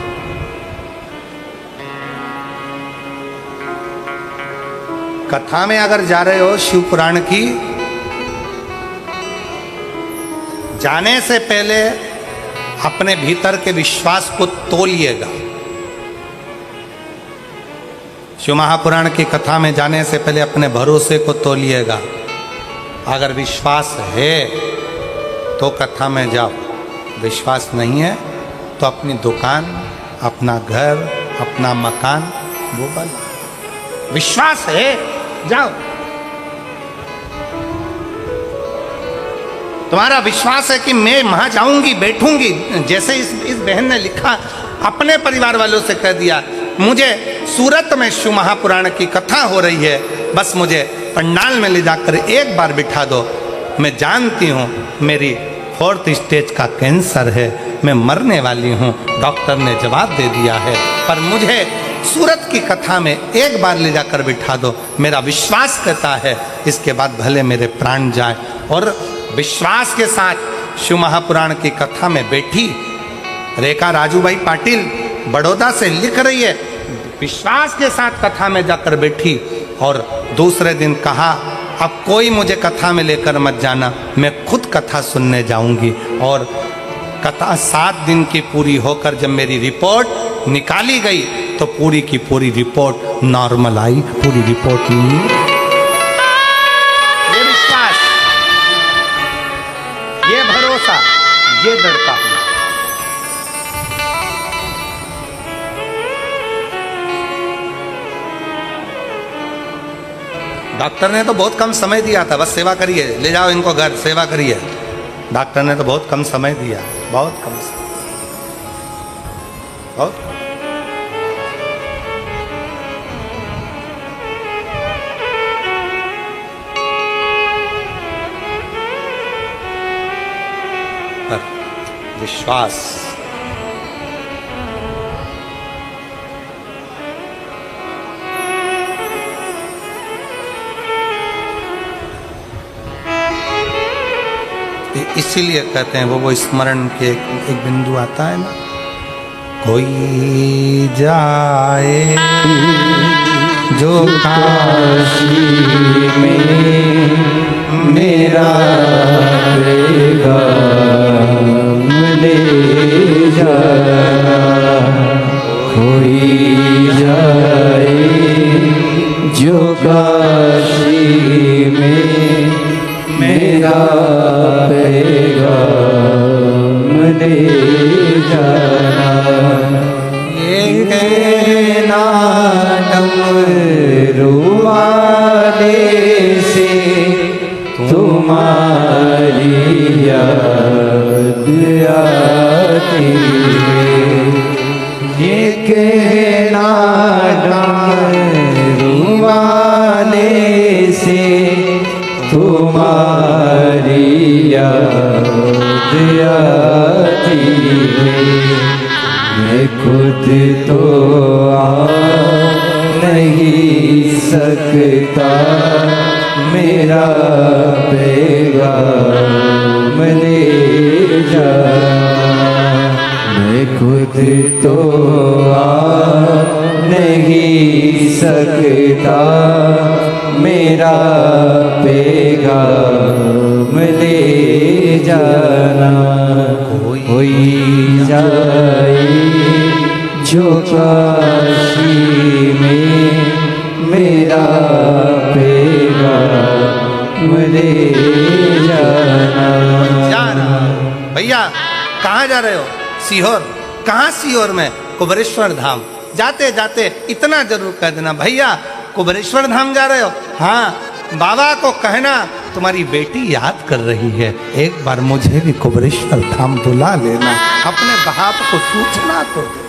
कथा में अगर जा रहे हो शिव पुराण की, जाने से पहले अपने भीतर के विश्वास को तोलिएगा। शिव महापुराण की कथा में जाने से पहले अपने भरोसे को तोलिएगा। अगर विश्वास है तो कथा में जाओ, विश्वास नहीं है तो अपनी दुकान, अपना घर, अपना मकान वो बना। विश्वास है जाओ। तुम्हारा विश्वास है कि मैं वहां जाऊंगी, बैठूंगी, जैसे इस बहन ने लिखा, अपने परिवार वालों से कह दिया मुझे सूरत में शिव महापुराण की कथा हो रही है, बस मुझे पंडाल में ले जाकर एक बार बिठा दो। मैं जानती हूँ मेरी 4th स्टेज का कैंसर है, मैं मरने वाली हूँ, डॉक्टर ने जवाब दे दिया है, पर मुझे सूरत की कथा में एक बार ले जाकर बिठा दो। मेरा विश्वास कहता है इसके बाद भले मेरे प्राण जाए। और विश्वास के साथ शिव महापुराण की कथा में बैठी रेखा राजूभाई पाटिल बड़ौदा से लिख रही है, विश्वास के साथ कथा में जाकर बैठी और दूसरे दिन कहा अब कोई मुझे कथा में लेकर मत जाना, मैं खुद कथा सुनने जाऊंगी। और कथा 7 दिन की पूरी होकर जब मेरी रिपोर्ट निकाली गई तो पूरी की पूरी रिपोर्ट नॉर्मल आई, पूरी रिपोर्ट नहीं। ये विश्वास, ये भरोसा, ये दृढ़ता। डॉक्टर ने तो बहुत कम समय दिया था, बस सेवा करिए, ले जाओ इनको घर, सेवा करिए। डॉक्टर ने तो बहुत कम समय दिया, बहुत कम समय, बहुत। पर विश्वास, इसीलिए कहते हैं वो स्मरण के एक बिंदु आता है ना, कोई जाए जो काशी में मेरा पैगाम ले जाना, कोई जाए जो काशी में मेरा पैगाम ले जाना। ये कहना डमरू वाले से तुम्हारी याद आती है, ये कहना डमरू वाले से तुम्हारी याद आती है। मैं खुद तो आ नहीं सकता, मेरा पैगाम ले जाना। मैं खुद तो आ नहीं सकता, मेरा पैगाम ले जाना। कोई जाए जो काशी में मेरा पैगाम ले जाना। भैया कहाँ जा रहे हो? सीहोर। कहाँ सीहोर में? कुबेरेश्वर धाम। जाते जाते इतना जरूर कह देना, भैया कुबेरेश्वर धाम जा रहे हो? हाँ, बाबा को कहना तुम्हारी बेटी याद कर रही है, एक बार मुझे भी कुबेरेश्वर धाम बुला लेना। अपने बाप को सूचना तो दे।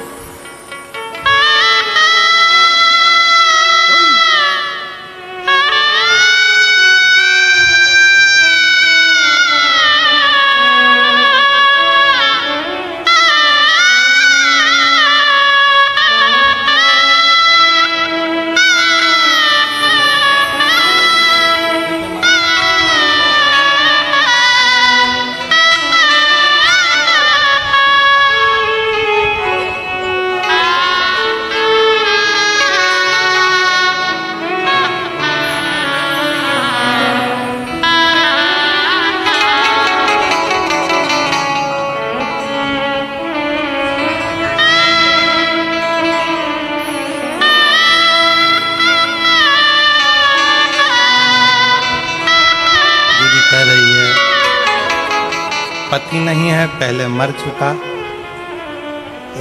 बाकी नहीं है, पहले मर चुका।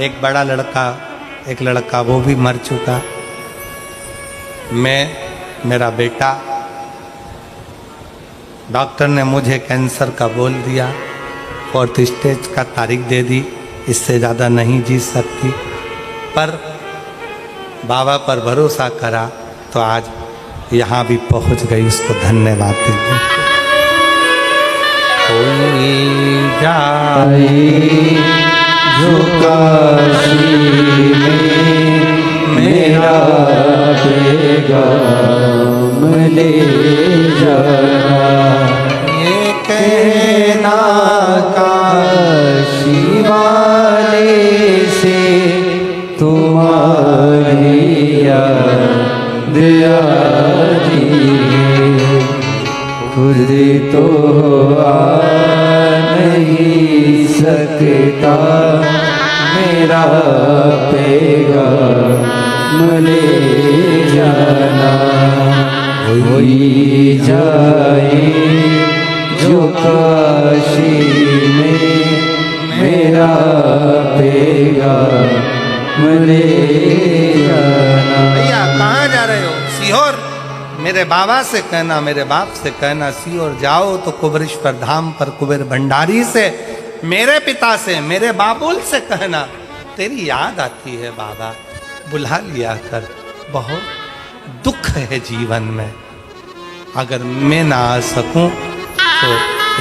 एक बड़ा लड़का, एक लड़का वो भी मर चुका। मैं, मेरा बेटा, डॉक्टर ने मुझे कैंसर का बोल दिया, 4th स्टेज का तारीख दे दी, इससे ज़्यादा नहीं जी सकती। पर बाबा पर भरोसा करा तो आज यहाँ भी पहुँच गई, उसको धन्यवाद दीजिए। कोई जाए जो काशी में मेरा पैगाम ले जाना, ये कहना काशी वाले से तुम्हारी याद आती है, खुद तो आ नहीं सकता मेरा पैगाम ले जाना। कोई जाए जो काशी में मेरा पैगाम ले जाना। भैया कहाँ जा रहे हो? सीहोर। मेरे बाबा से कहना, मेरे बाप से कहना, सीहोर जाओ तो कुबेरेश्वर धाम पर कुबेर भंडारी से, मेरे पिता से, मेरे बाबुल से कहना तेरी याद आती है बाबा, बुला लिया कर। बहुत दुख है जीवन में, अगर मैं ना आ सकूं तो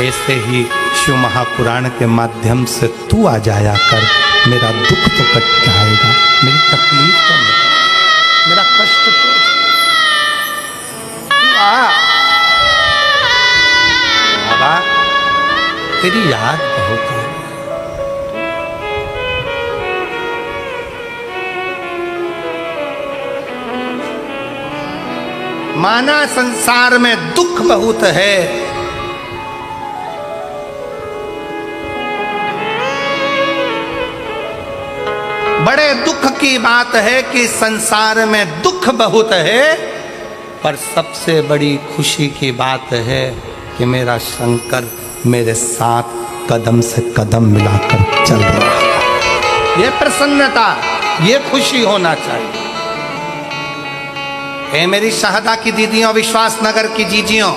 ऐसे ही शिव महापुराण के माध्यम से तू आ जाया कर, मेरा दुख तो कट जाएगा, मेरी तकलीफ तो नहीं, मेरा कष्ट तो बाबा, तेरी याद बहुत है। माना संसार में दुख बहुत है, बड़े दुख की बात है कि संसार में दुख बहुत है, पर सबसे बड़ी खुशी की बात है कि मेरा शंकर मेरे साथ कदम से कदम मिलाकर चल रहा है। ये प्रसन्नता, ये खुशी होना चाहिए। हे मेरी शाहदा की दीदियों, विश्वास नगर की जीजियों,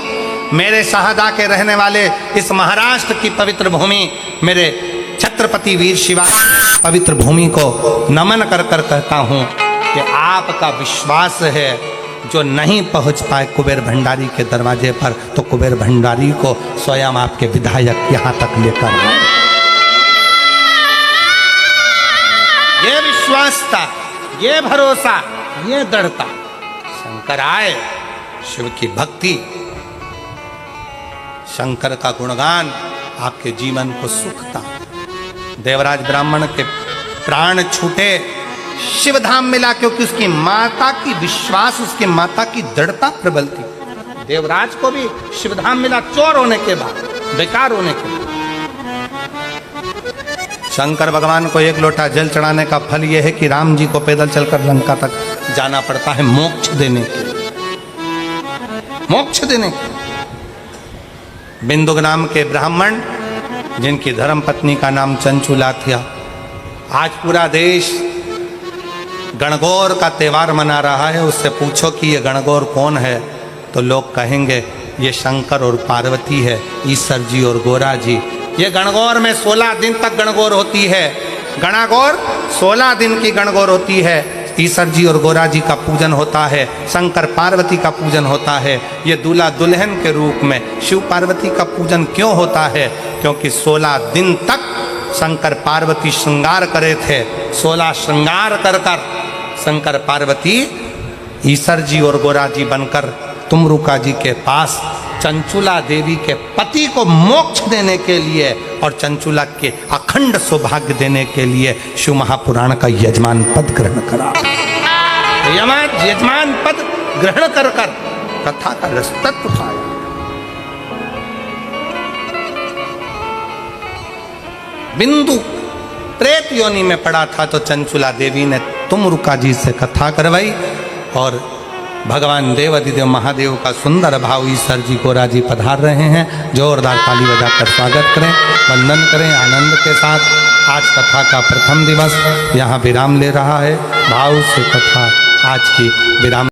मेरे शाहदा के रहने वाले इस महाराष्ट्र की पवित्र भूमि, मेरे छत्रपति वीर शिवाजी पवित्र भूमि को नमन कर कर कहता हूँ कि आपका विश्वास है, जो नहीं पहुंच पाए कुबेर भंडारी के दरवाजे पर, तो कुबेर भंडारी को स्वयं आपके विधायक यहाँ तक लेकर आए। ये विश्वास था, ये भरोसा, ये दृढ़ता, शंकर आए, शिव की भक्ति, शंकर का गुणगान आपके जीवन को सुख था। देवराज ब्राह्मण के प्राण छूटे, शिव धाम मिला, क्योंकि उसकी माता की विश्वास, उसकी माता की दृढ़ता प्रबल थी। देवराज को भी शिव धाम मिला, चोर होने के बाद, बेकार होने के बाद। शंकर भगवान को एक लोटा जल चढ़ाने का फल यह है कि राम जी को पैदल चलकर लंका तक जाना पड़ता है मोक्ष देने के लिए, मोक्ष देने के लिए। बिंदुक नाम के ब्राह्मण, जिनकी धर्म पत्नी का नाम चंचुला था, आज पूरा देश गणगौर का त्यौहार मना रहा है। उससे पूछो कि ये गणगौर कौन है, तो लोग कहेंगे ये शंकर और पार्वती है, ईश्वर जी और गोरा जी। ये गणगौर में 16 दिन तक गणगौर होती है। गणागौर 16 दिन की गणगौर होती है। ईश्वर जी और गोरा जी का पूजन होता है, शंकर पार्वती का पूजन होता है। ये दूल्हा दुल्हन के रूप में शिव पार्वती का पूजन क्यों होता है? क्योंकि 16 दिन तक शंकर पार्वती श्रृंगार करे थे। 16 श्रृंगार कर कर शंकर पार्वती ईश्वर जी और गोरा जी बनकर तुमरुका जी के पास चंचुला देवी के पति को मोक्ष देने के लिए और चंचुला के अखंड सौभाग्य देने के लिए शिव महापुराण का यजमान पद ग्रहण करा। यजमान पद ग्रहण कर कर कथा का रसतत्व पाया। बिंदु प्रेत योनि में पड़ा था, तो चंचुला देवी ने तुमरुका जी से कथा करवाई और भगवान देवाधिदेव महादेव का सुंदर भाव ईश्वर जी को राजी पधार रहे हैं। जोरदार ताली बजाकर स्वागत करें, वंदन करें आनंद के साथ। आज कथा का प्रथम दिवस यहाँ विराम ले रहा है। भाव से कथा आज की विराम